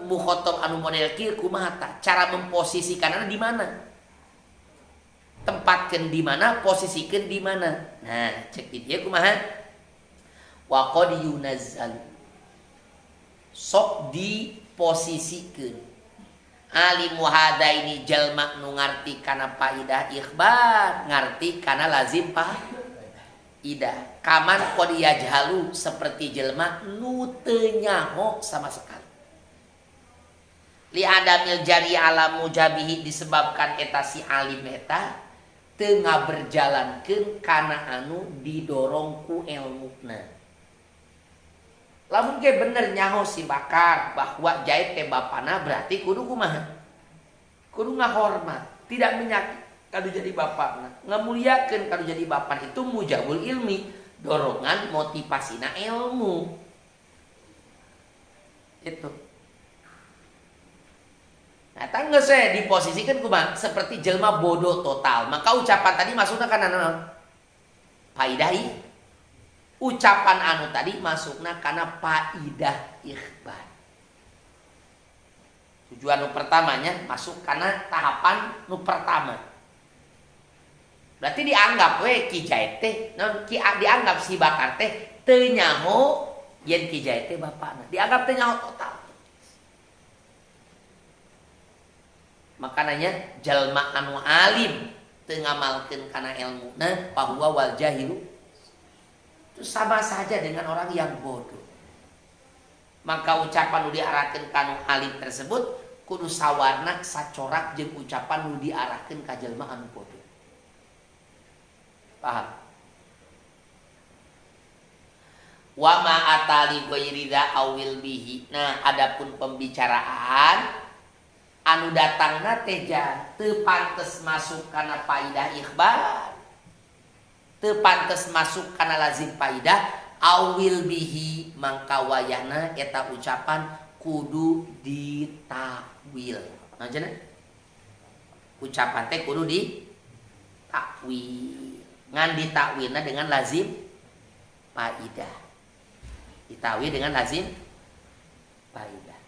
mukhotob anu model kieu kumaha tah cara memposisikanna di mana? Tempatkeun di mana, posisikeun di mana. Nah, cek di dieu kumaha? Wa qad yunazzal. Sok diposisikeun. Alimu hadaini jalma nu ngarti kana faidah ikhbar, ngarti kana lazim faidah. Kaman qad yajhalu seperti jelma nu teu nyaho sama sekali. Li adamil jari ala mujabihi disebabkan eta si alim eta teu ngaberjalankeun kana anu didorong ku ilmuna. Lamun ge bener nyaho si Bakar bahwa Jae teh bapana berarti kudu kumaha? Kudu ngahormat, tidak menyakit kadu jadi bapana, ngamuliakeun kadu jadi bapan itu mujabul ilmi, dorongan motivasina ilmu. Itu. Nah, tangga saya diposisikan kumaha? Seperti jelma bodoh total. Maka ucapan tadi masukna kana naon? Faidai. Ucapan anu tadi masukna karena faidah ikhbar. Tujuan nu pertamanya masuk karena tahapan nu pertama. Berarti dianggap we Ki Jae teh, dianggap si Bakar teh teu nyaho yen Ki Jae teh bapana. Dianggap teu nyaho total. Makananya jalma anu alim teu ngamalkeun kana ilmuna bahwa wal jahilu sama saja dengan orang yang bodoh. Maka ucapan nu diarahkeun ka nu alim tersebut kudu sawarna sacorak jeung ucapan nu diarahkeun ka jelema anu bodoh. Paham? Wa ma atali ghairida awil bihi. Nah, adapun pembicaraan anu datangna teh teu pantes masuk kana faidah ikhbar. Teu pantes masuk kana lazim faidah awil bihi mangka wayahna eta ucapan kudu ditakwil. Nah cenah ucapan teh kudu ditakwil. Ngan ditakwilna dengan lazim faidah. Ditakwil dengan lazim faidah.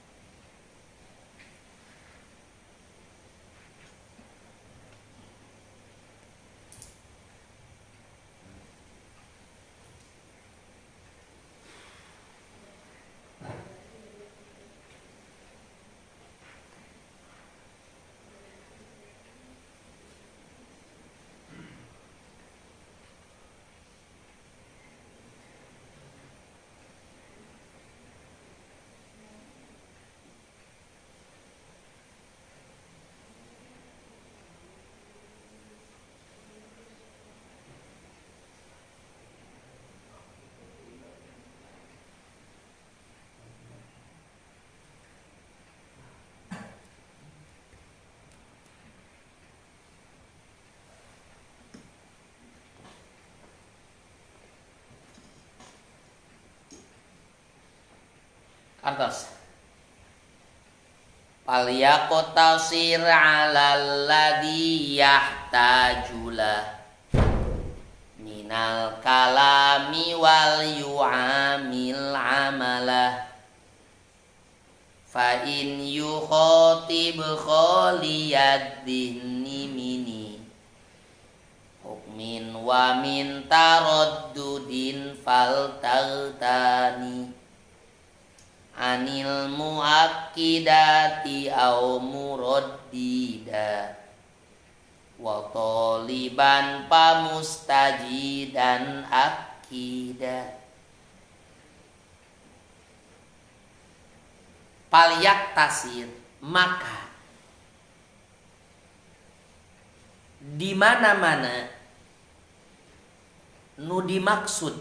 Kantos. Falyaqtasir 'alal ladzi yahtajulah minal kalami wal yu'amil amalah fa in yukhatib khaliyad dini mini hukmin wa min taraddudin fal tagtani anil muakkidati au muraddida wa taliban pamustajidan akida. Palyak tasir, maka di mana-mana nu dimaksud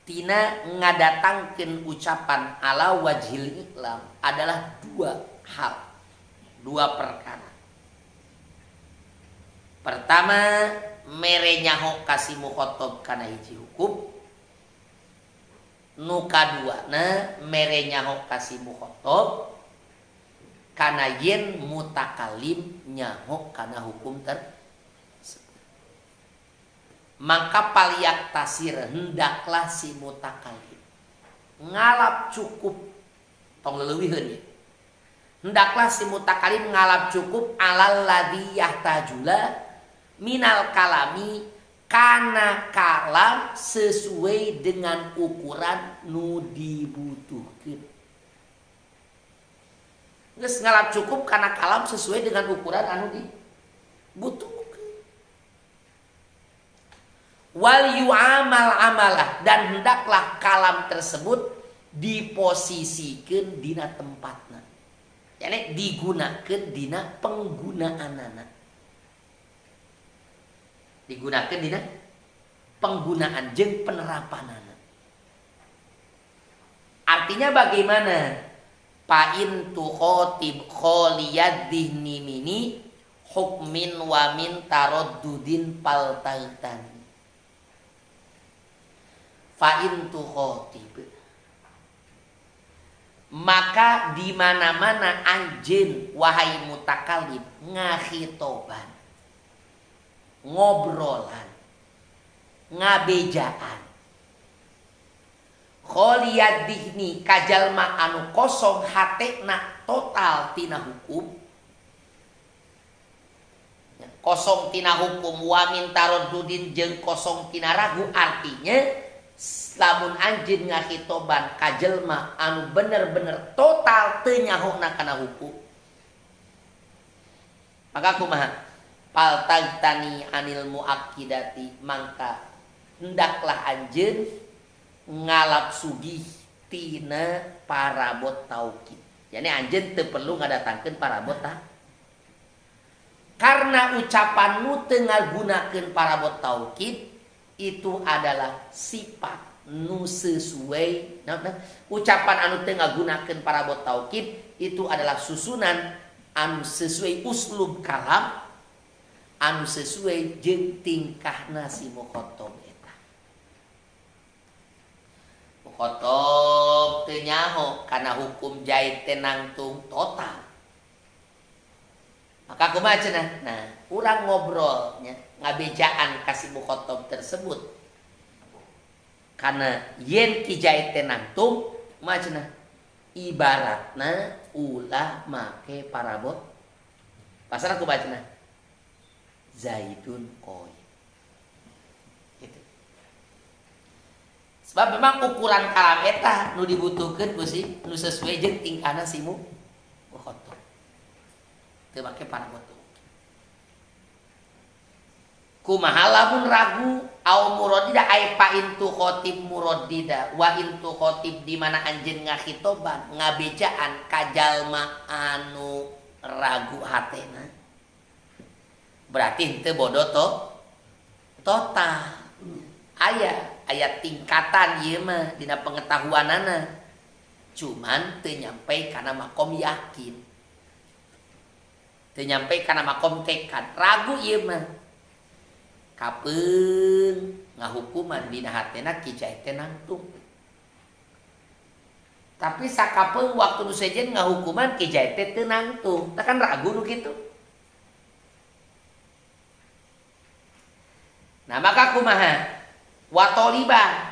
tina ngadatangkeun ucapan ala wajhil iklam adalah dua hal, dua perkara. Pertama, mere nyaho kasih mukhotob kana hiji hukum. Nu kaduana mere nyaho kasih mukhotob kana yen mutakalim nyaho kana hukum maka palyak tasir hendaklah si mutakalim ngalap cukup tong leuwihkeun ye. Hendaklah si mutakalim ngalap cukup alal ladzi yahtajula minal kalami kana kalam sesuai dengan ukuran nu dibutuhkeun. Geus ngalap cukup kana kalam sesuai dengan ukuran anu dibutuhkeun. Wal yu'amal amalah, dan hendaklah kalam tersebut diposisikeun dina tempatna. Yani digunakeun dina penggunaanana. Digunakan dina penggunaan jeung penerapanana. Artinya bagaimana? Pa in tu khotib kholiyad dihni mini hukmin wa min taraddudin paltaitan. Fa in tu khotib, maka di mana-mana anjeun wahai mutakalim ngakhitoban, ngobrolan, ngabejaan, kholiyad dihni kajalma anu kosong hatena total tina hukum, kosong tina hukum wa min taraddudin jeung kosong tina ragu. Artinya lamun anjeun ngakhitoban kajelma anu bener-bener total teu nyahona kana hukum, maka kumaha? Pal tagtani anil muakkidati, maka hendaklah anjeun ngalap sugih tina parabot taukid. Yani anjeun teu perlu ngadatangkeun parabot karena ucapanmu teu ngagunakeun parabot taukid itu adalah sifat nu sesuai. Ucapan anu teu ngagunakeun parabot taukid itu adalah susunan anu sesuai uslub kalam, anu sesuai jeung tingkahna si mukhotob eta. Mukhotob teu nyaho kana hukum jahit teh nangtung total. Maka kumaha cenah? Nah, urang ngobrolnya ngabejaan kasih mukhotob tersebut. Karena yen ki jahit teh nangtung, kumaha cenah? Ibaratna ulah make parabot. Pasal aku baca cenah. Zaidun qaim. Gitu. Sebab memang ukuran kalam eta nu dibutuhkeun ku si nu sesuai jeung tingkahna si mukhotob. Teu make parabot. Kumaha lamun ragu au muraddida ai pa intu khotib muraddida wa intu khotib di mana anjeun ngakhitoban ngabejaan ka jalma anu ragu hatena. Berarti henteu bodoh total. Aya tingkatan ieu mah dina pengetahuanana. Cuman teu nyampe kana makom yakin. Teu nyampe kana makom tekad. Ragu ieu mah. Kapeung ngahukuman dina hatena ki jahit teh nangtung. Tapi sakapeung waktu nu sejen ngahukuman kijai teh teu nangtung. Tah kan ragu nu kitu. Nah maka kumaha? Watoliba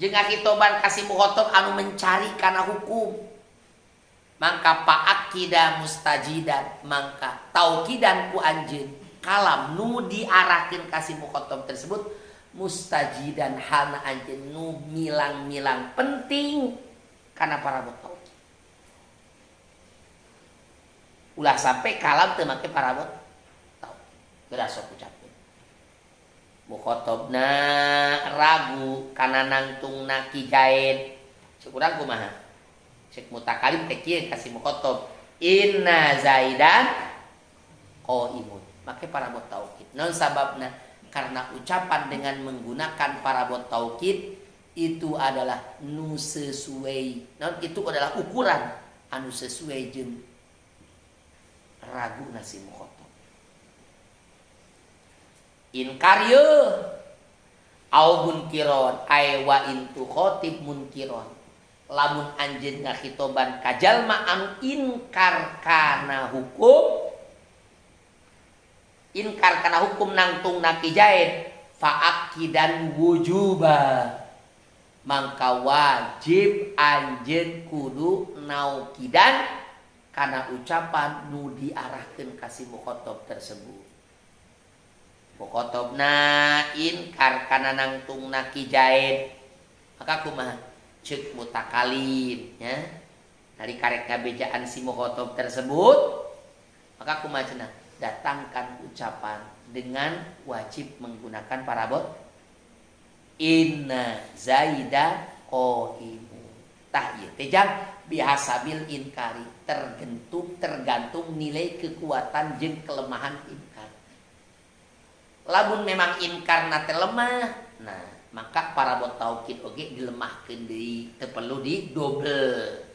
jeung akitoban kasih mukhotob anu mencari kana hukum. Mangka pa'akida mustajidan, mangka taukidan ku anjeun kalam nu diarahkeun kasih mukhotob tersebut mustajidan halna anjeun nu milang-milang penting kana parabot taukid. Ulah sampai kalam teu make parabot taukid. Geura sok ucapkeun. Mukhotobna ragu kana nangtungna kijaid. Cek urang kumaha? Cek mutakalim teh kieu kasih mukhotob. Inna Zaidan qaimun. Make parabot taukid. Naon sababna? Karena ucapan dengan menggunakan parabot taukid itu adalah nu sesuai. Naon itu adalah ukuran anu sesuai jeung raguna si mukhotob. Inkar ye au munkiron ay wa intu khotib munkiron lamun anjeun ngakitoban ka jalma anu inkar kana hukum nangtungna kijaid fa akidan wujuba mangka wajib anjeun kudu naukidan kana ucapan nu diarahkeun ka si mukhotob tersebut. Mukhotobna inkar kana nangtungna kijaid maka kumaha ceuk mutakalim ya dari karek ngabejaan si mukhotob tersebut maka kumaha cenah datangkan ucapan dengan wajib menggunakan parabot inna zaida qaimun tah ieu teh jang bihasabil inkari tergantung nilai kekuatan jeung kelemahan inkar. Lamun memang inkar teh lemah, nah maka parabot taukid oge dilemahkeun deui, teu perlu didobel.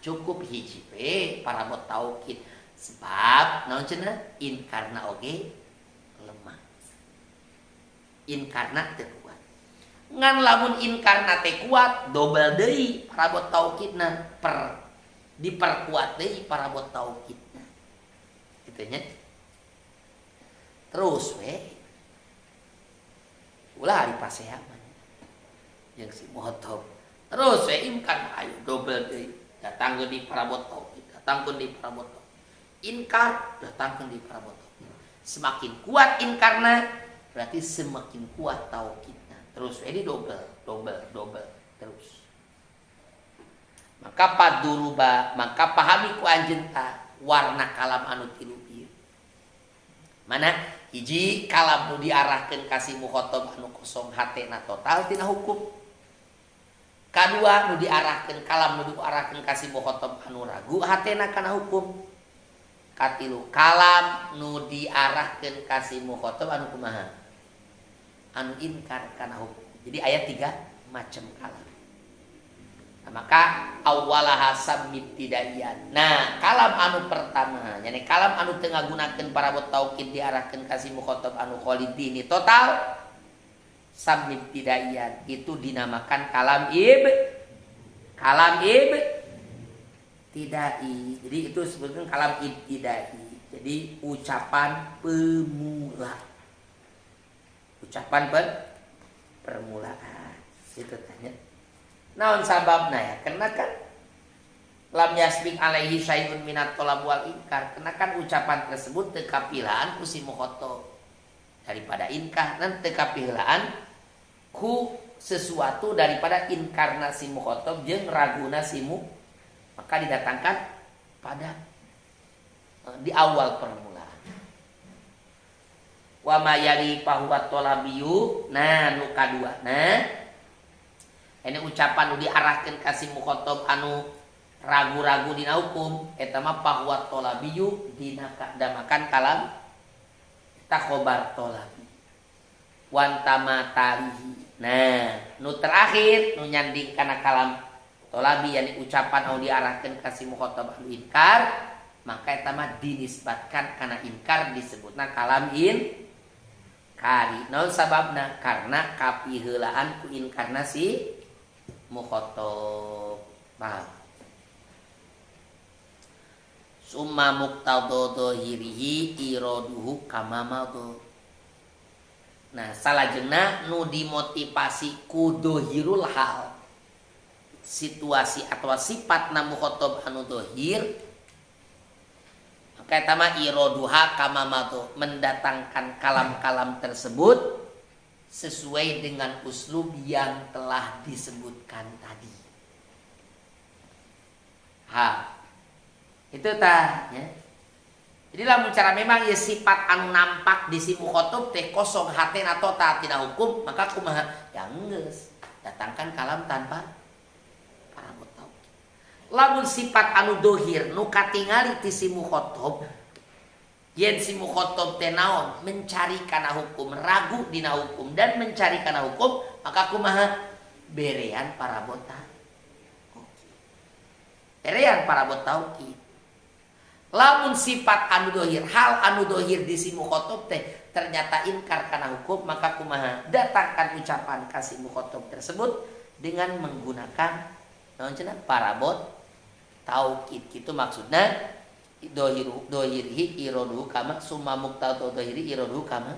Cukup hiji we parabot taukid sebab naon cenah inkarna oge lemah. Inkarna teu kuat. Ngan lamun inkarna teh kuat, dobel deui parabot taukidna, diperkuat deui parabot taukidna. Kitu nya. Terus we ulah ari paseha jeung si mukhotob terus we imkan ayo dobel deui datangkeun di parabot taukid inkar datangkeun di parabot taukid semakin kuat inkarna berarti semakin kuat taukidna terus we di dobel terus maka paduruba maka pahami ku anjeun ta warna kalam anu tilu ieu mana hiji kalam nu diarahkeun ka si mukhotob anu kosong hatena total tina hukum. Kadua nu diarahkeun kalam nu diarahkeun ka si mukhotob anu ragu hatena kana hukum. Katilu kalam nu diarahkeun ka si mukhotob anu kumaha? Anu inkar kana hukum. Jadi aya 3 macam kalam. Nah, maka awalaha samit tidaian. Nah, kalam anu pertama, yani kalam anu teu ngagunakeun parabot taukid diarahkeun ka si mukhotob anu khalidini total samit tidaian. Itu dinamakan kalam ibtidai. Jadi itu sebutkan kalam ibtidai. Jadi ucapan pemula. Ucapan permulaan. Itu tanya. Naon sababna ya? Karena kan lam yasbik alaihi syai'un minat thalab wal inkar. Karena kan ucapan tersebut teu kapilaan ku si mukhotob daripada inkar dan teu kapilaan ku sesuatu daripada inkarna si mukhotob jeung raguna si maka didatangkan pada di awal permulaan. Wa ma yali fahuwa thalabiyu. Nah, nu kadua. Nah, ini ucapan nu diarahkeun ka si mukhotob anu ragu-ragu dina hukum eta mah fahuwa thalabiyu dinamakan kalam eta khobar thalabi wantama talihi. Nah, nu terakhir nu nyanding kana kalam thalabi yani ucapan anu diarahkeun ka si mukhotob anu inkar maka eta mah dinisbatkan kana inkar disebutna kalam inkari. Naon sababna? Karena kapiheulaan ku inkarna si mukhotob. Paham? summa muqtadha dhahirihi iraduhu kama madha. Nah salajengna nu dimotivasi ku dhahirul hal, situasi atau sifat na mukhatab anu dhahir, maka eta mah iraduha kama madha, mendatangkan kalam-kalam tersebut sesuai dengan uslub yang telah disebutkan tadi. Itu tah ya. Jadi lamun cara memang ya sifat anu nampak di si mukhatab teh kosong hatena total tina hukum, maka kumaha? Ya geus, datangkan kalam tanpa parabot taukid. Lamun sifat anu dohir nu katingali ti si mukhatab, yen si mukhatab teh naon? Mencari kana hukum, ragu dina hukum dan mencari kana hukum, maka kumaha? Berean parabot taukid. Berean parabot taukid. Lamun sifat anu dohir, hal anu dohir di si mukhatab teh ternyata ingkar kana hukum, maka kumaha? Datangkan ucapan ka si mukhatab tersebut dengan menggunakan naon cenah? Parabot taukid. Kitu maksudna dohirhi iraduhu kama summa muqtadha dohiri iraduhu kama.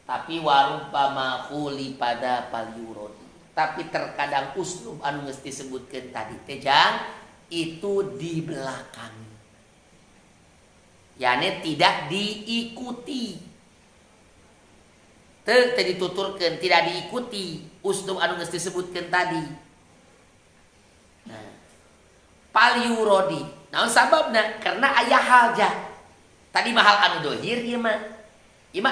Tapi warubbama khuli pada palyurodi. Tapi terkadang uslub anu geus disebutkeun tadi teh jang itu di belakang, yakni tidak diikuti, dituturkan, tidak diikuti uslub anu geus disebutkeun tadi. Nah, palyurodi, naon sababna? Karena aya hal jah. Tadi mah hal anu dohir, ieu mah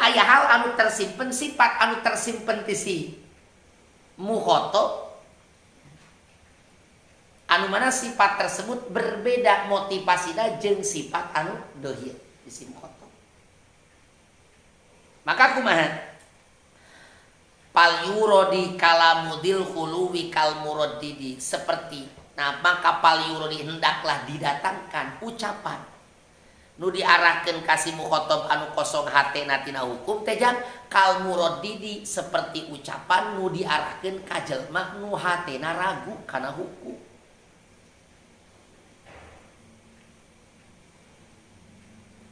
aya hal anu tersimpen, sifat anu tersimpen ti si mukhatab, anu mana sifat tersebut berbeda motivasina jeung sifat anu dohir di si mukhatab. Maka kumaha? Pal yurodi kalamudil khuluwi kal muraddidi, seperti nah maka pal yurodi hendaklah didatangkan ucapan nu diarahkeun ka si mukhatab anu kosong hatena tina hukum teh jang kal muraddidi, seperti ucapan nu diarahkeun ka jelema nu hatena ragu kana hukum.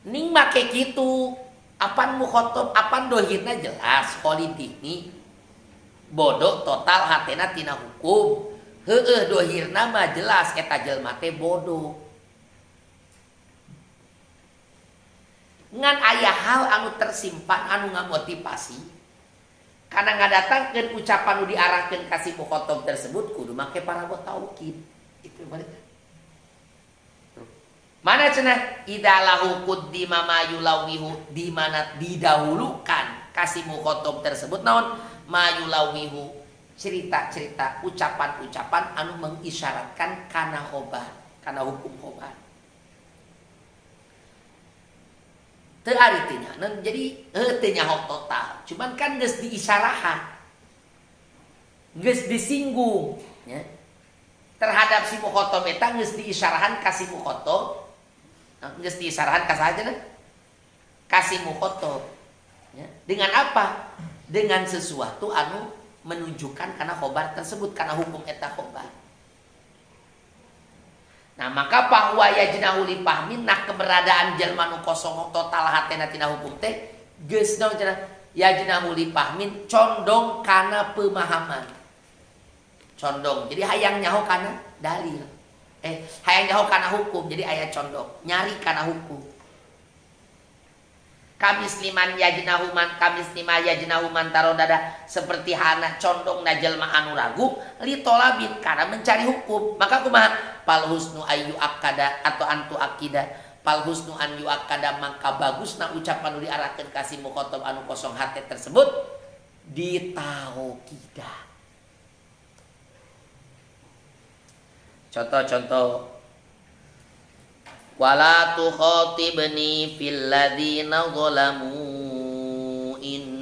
Ning make gitu, apan mukhatab apan dohirna jelas kholidini bodoh total hatena tina hukum. Heueuh dohirna mah jelas eta jelema teh bodoh. Ngan aya hal anu tersimpan anu ngamotivasi kana ngadatangkeun ucapan nu diarahkeun ka si mukhatab tersebut kudu make parabot taukid. Itu balik. Mana cenah idalahu quddima ma yulawihu, di mana didahulukan kasih mukhatab tersebut naon ma yulawihu, cerita-cerita ucapan-ucapan anu mengisyaratkan kana khobar, kana hukum khobar. Teu artinya jadi teu nyaho total, cuman kan geus diisyarahan, geus disinggung ya. Terhadap si mukhatab eta geus diisyarahan ka si mukhatab. Geus diisyarahan ka saha cenah? Ka si mukhatab. Ya. Dengan apa? Dengan sesuatu anu menunjukkan kana khobar tersebut, kana hukum eta khobar. Nah, maka bahwa yajnahu li fahmin, nah keberadaan jelma nu kosong total hatena tina hukum teh geus naon cenah? Yajnahu li fahmin, condong kana pemahaman. Condong. Jadi hayang nyaho kana dalil. Hayang nyaho kana hukum, jadi aya condong, nyari kana hukum. Kamisliman yajnahuman, kamislima yajnahuman tarodada, seperti hana condong na jelma anu ragu li tolabin, karena mencari hukum. Maka kumaha? Pal husnu ayu akada atau antu akida, pal husnu an yu akada, maka bagusna ucapan nu diarahkeun ka si mukhatab anu kosong hate tersebut ditauqidah. Contoh-contoh, wala tukhatibni fil ladzina zalamu innahum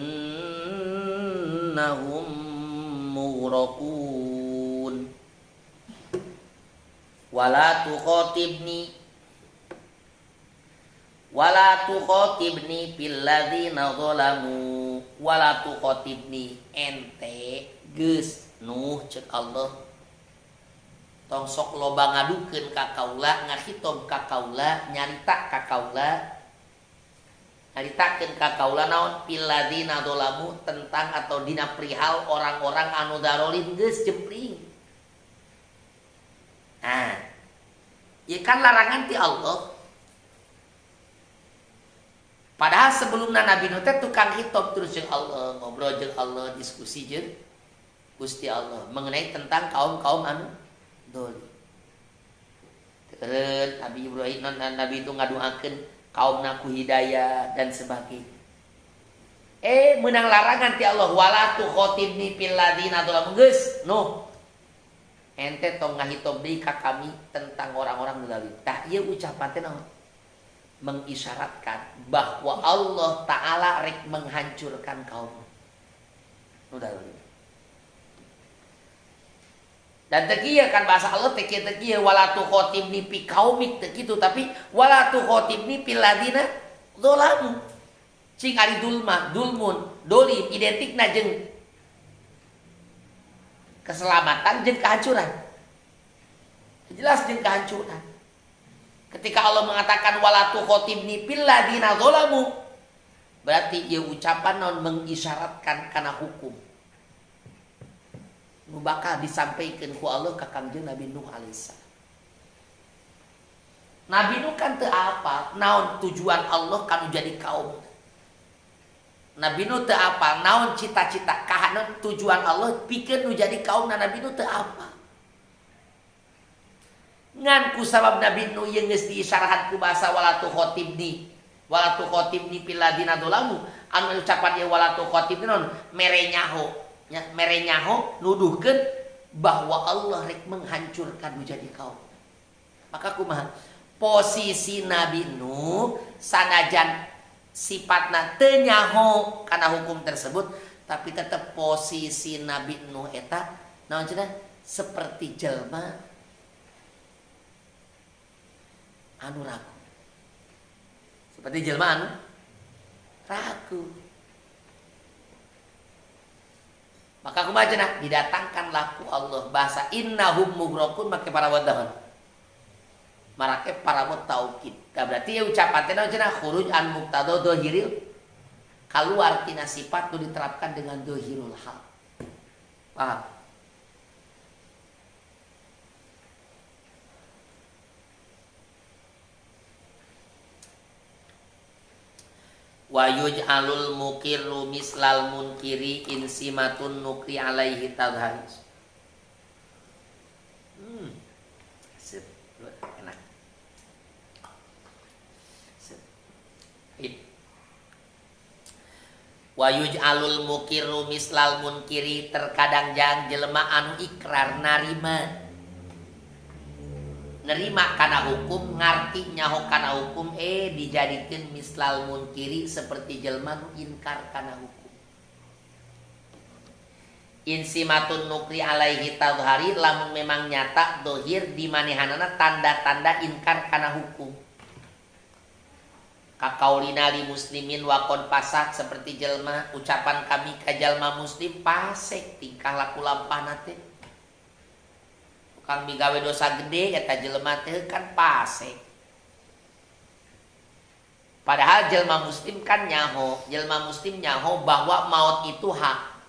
mughraqun. Wala tukhatibni fil ladzina zalamu, wala tukhatibni ente geus nuh cek Allah. tong sok loba ngadukeun ka kaula, ngahitom ka kaula, nyarita ka kaula, nyaritakeun ka kaula naon pilladina dolamu, tentang atau dina perihal orang-orang anu darolin geus jempling. Nah, ya kan larangan ti Allah. Padahal sebelumnya Nabi Nuh teh tukang hitom terus jeung Allah, ngobrol jeung Allah, diskusi jeung Gusti Allah mengenai tentang kaum-kaum anu dolim. Terus Nabi Ibrahim dan Nabi itu ngaduakeun kaumna ku hidayah dan sebagainya. Menang larangan ti Allah, wala tu khotibni fil ladina dzalamu, geus Nuh. Ente tong ngahitom deui ka kami tentang orang-orang zalim. Tah ieu ucapan teh naon? Mengisyaratkan bahwa Allah Ta'ala rek menghancurkan kaum nu zalim. Dan tekieu kan bahasa Allah tekieu wala tu khotibni fi qaumik teh kitu, tapi wala tu khotibni fil ladina dzalamu. Cing ari dulmun, dolim identikna jeung keselamatan jeung kehancuran. Jelas jeung kehancuran. Ketika Allah mengatakan wala tu khotibni fil ladina dzalamu, berarti ieu ucapan naon mengisyaratkan kana hukum nu bakal disampaikan ku Allah ka Kangjeng Nabi Nuh alaihissalam. Nabi Nuh kan teu apa naon tujuan Allah kanu jadi kaum. Nabi Nuh teu apa naon cita-cita kahanan tujuan Allah pikeun nu jadi kaum Nabi Nuh teu apa. Ngan ku sabab Nabi Nuh yang geus diisyarahat ku bahasa wala tu khotibni fil ladina dzalamu, anu ucapan ieu wala tu khotibni non merenyaho nya merenyaho nuduhkeun bahwa Allah rek menghancurkan nu jadi kaum. Maka kumaha posisi Nabi Nuh sanajan sifatna teu nyaho kana hukum tersebut, tapi tetap posisi Nabi Nuh eta naon cenah seperti jelma anu ragu. Seperti jelma anu ragu. Maka kumaha cenah didatangkanlah ku Allah bahasa innahum mughraqun make para wadahun. Marake para taukid. Berarti ya ucapan teh naon cenah khuruj an muqtada dhahiril, keluar tina sifat nu diterapkan dengan dhahirul hal. Paham? Wa yuj'alul mukirru mislal munkiri insimatun nukri alaihi tadharis. Sip, enak. Sip. Wa yuj'alul mukirru mislal munkiri, terkadang jang jelema anu ikrar narima nerima kana hukum, ngarti nyaho kana hukum, dijadikeun mislal munkiri seperti jelema nu inkar kana hukum. Insimatun nukri alaihi tadhari, lamun memang nyata dohir di manehanana tanda-tanda inkar kana hukum. Kakaulina li muslimin wakon pasak, seperti jelema ucapan kami ka jalma muslim pasek tingkah laku lampahna teh. Kang migawe dosa gede eta jelema teh kan pasek. Padahal jelema muslim kan nyaho bahwa maut itu hak.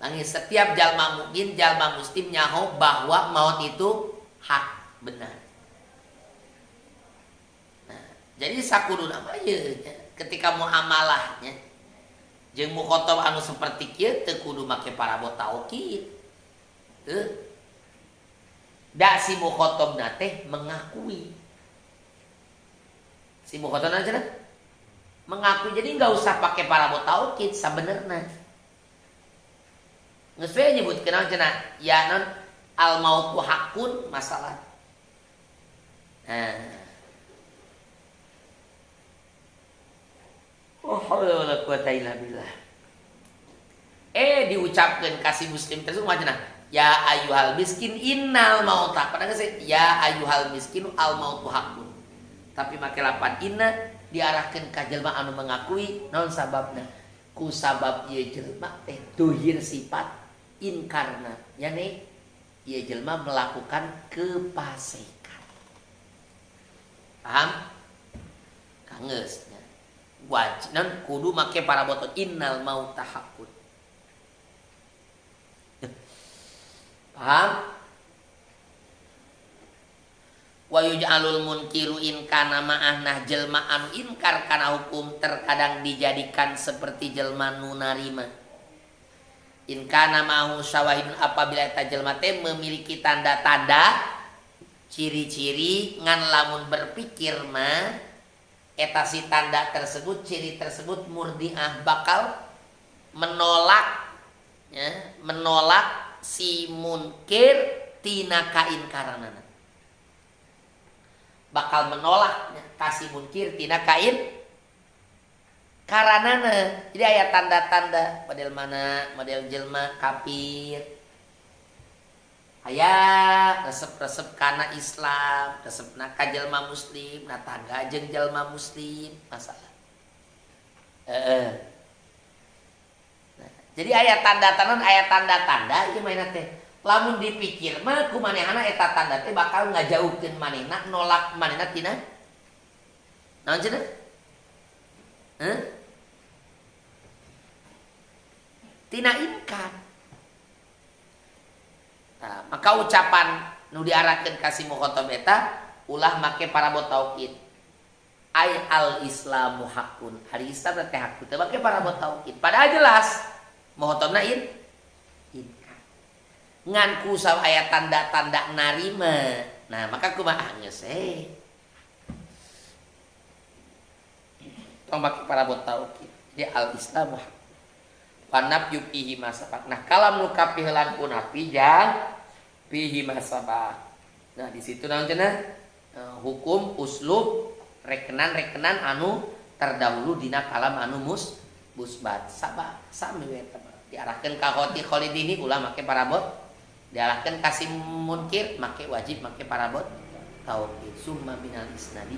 Nangis setiap jalma mukmin, jalma muslim nyaho bahwa maut itu hak, benar. Nah, jadi sakuduna mah ye ketika muamalahnya jeung mukhatab anu saperti kieu teu kudu make parabot taukid. Da si mukhatabna teh mengakui. Si mukhatabna cenah mengakui, jadi enggak usah pakai parabot taukid sabenerna. Geus we nyebutkeun cenah ya non al mautu hakun masalah. Nah. Oh, haula wala quwata illa billah. Diucapkeun kasih muslim tersebut cenah ya ayyuhal miskin innal mauta. Padahal geus ya ayyuhal miskin al mautu hakun. Tapi make lapan inna diarahkeun ka jelema anu mengakui naon sababna? Ku sabab ieu jelema teh dohir sifat inkarna. Ya nih ieu jelema melakukan kepasikan. Paham? Kangeus nya. Wajib nan kudu make parabotot innal mauta haqqun. Paham? Wa yuj'alul munkiru in kana ma'ahnah jelma anu inkar kana hukum terkadang dijadikan seperti jelma nu narima. In kana ma'ahu syawahidun apabila eta jelma teh memiliki tanda-tanda ciri-ciri ngan lamun berpikir mah eta si tanda tersebut ciri tersebut murdiah bakal menolak ya, menolak si munkir tina kainkaranana. Bakal menolak kasih munkir tina kain karanana. Jadi aya tanda-tanda model mana model jelma kafir aya resep-resep kana Islam resepna ka jelma muslim na tangga jeung jelma muslim masalah nah, jadi aya tanda-tanda ieu mainna teh lamun dipikir mah kumanehna eta tanda teh bakal ngajauhkeun manehna nolak manehna tina naon cenah? Tina inkar. Nah, maka ucapan nu diarahkeun ka si mukhatab eta ulah make parabot taukid. Ai al islamu haqqun. Hari Islam teh hak teh make parabot taukid. Padahal jelas mukhatabna ngan ku aya tanda-tanda narima. Nah, maka kumaha geus tong baki parabot taukid. Jadi al-Islam panap yupihi masabak. Nah, kalam nu kapiheulan pun api jang pihi masabak. Nah, di situ naon cenah? Hukum uslub rekenan anu terdahulu dina kalam anu musbat sabak sami we diarahkeun ka khalidini ulah make parabot diarahkan kasih munkir make wajib make parabot tauhid summa minal isnadi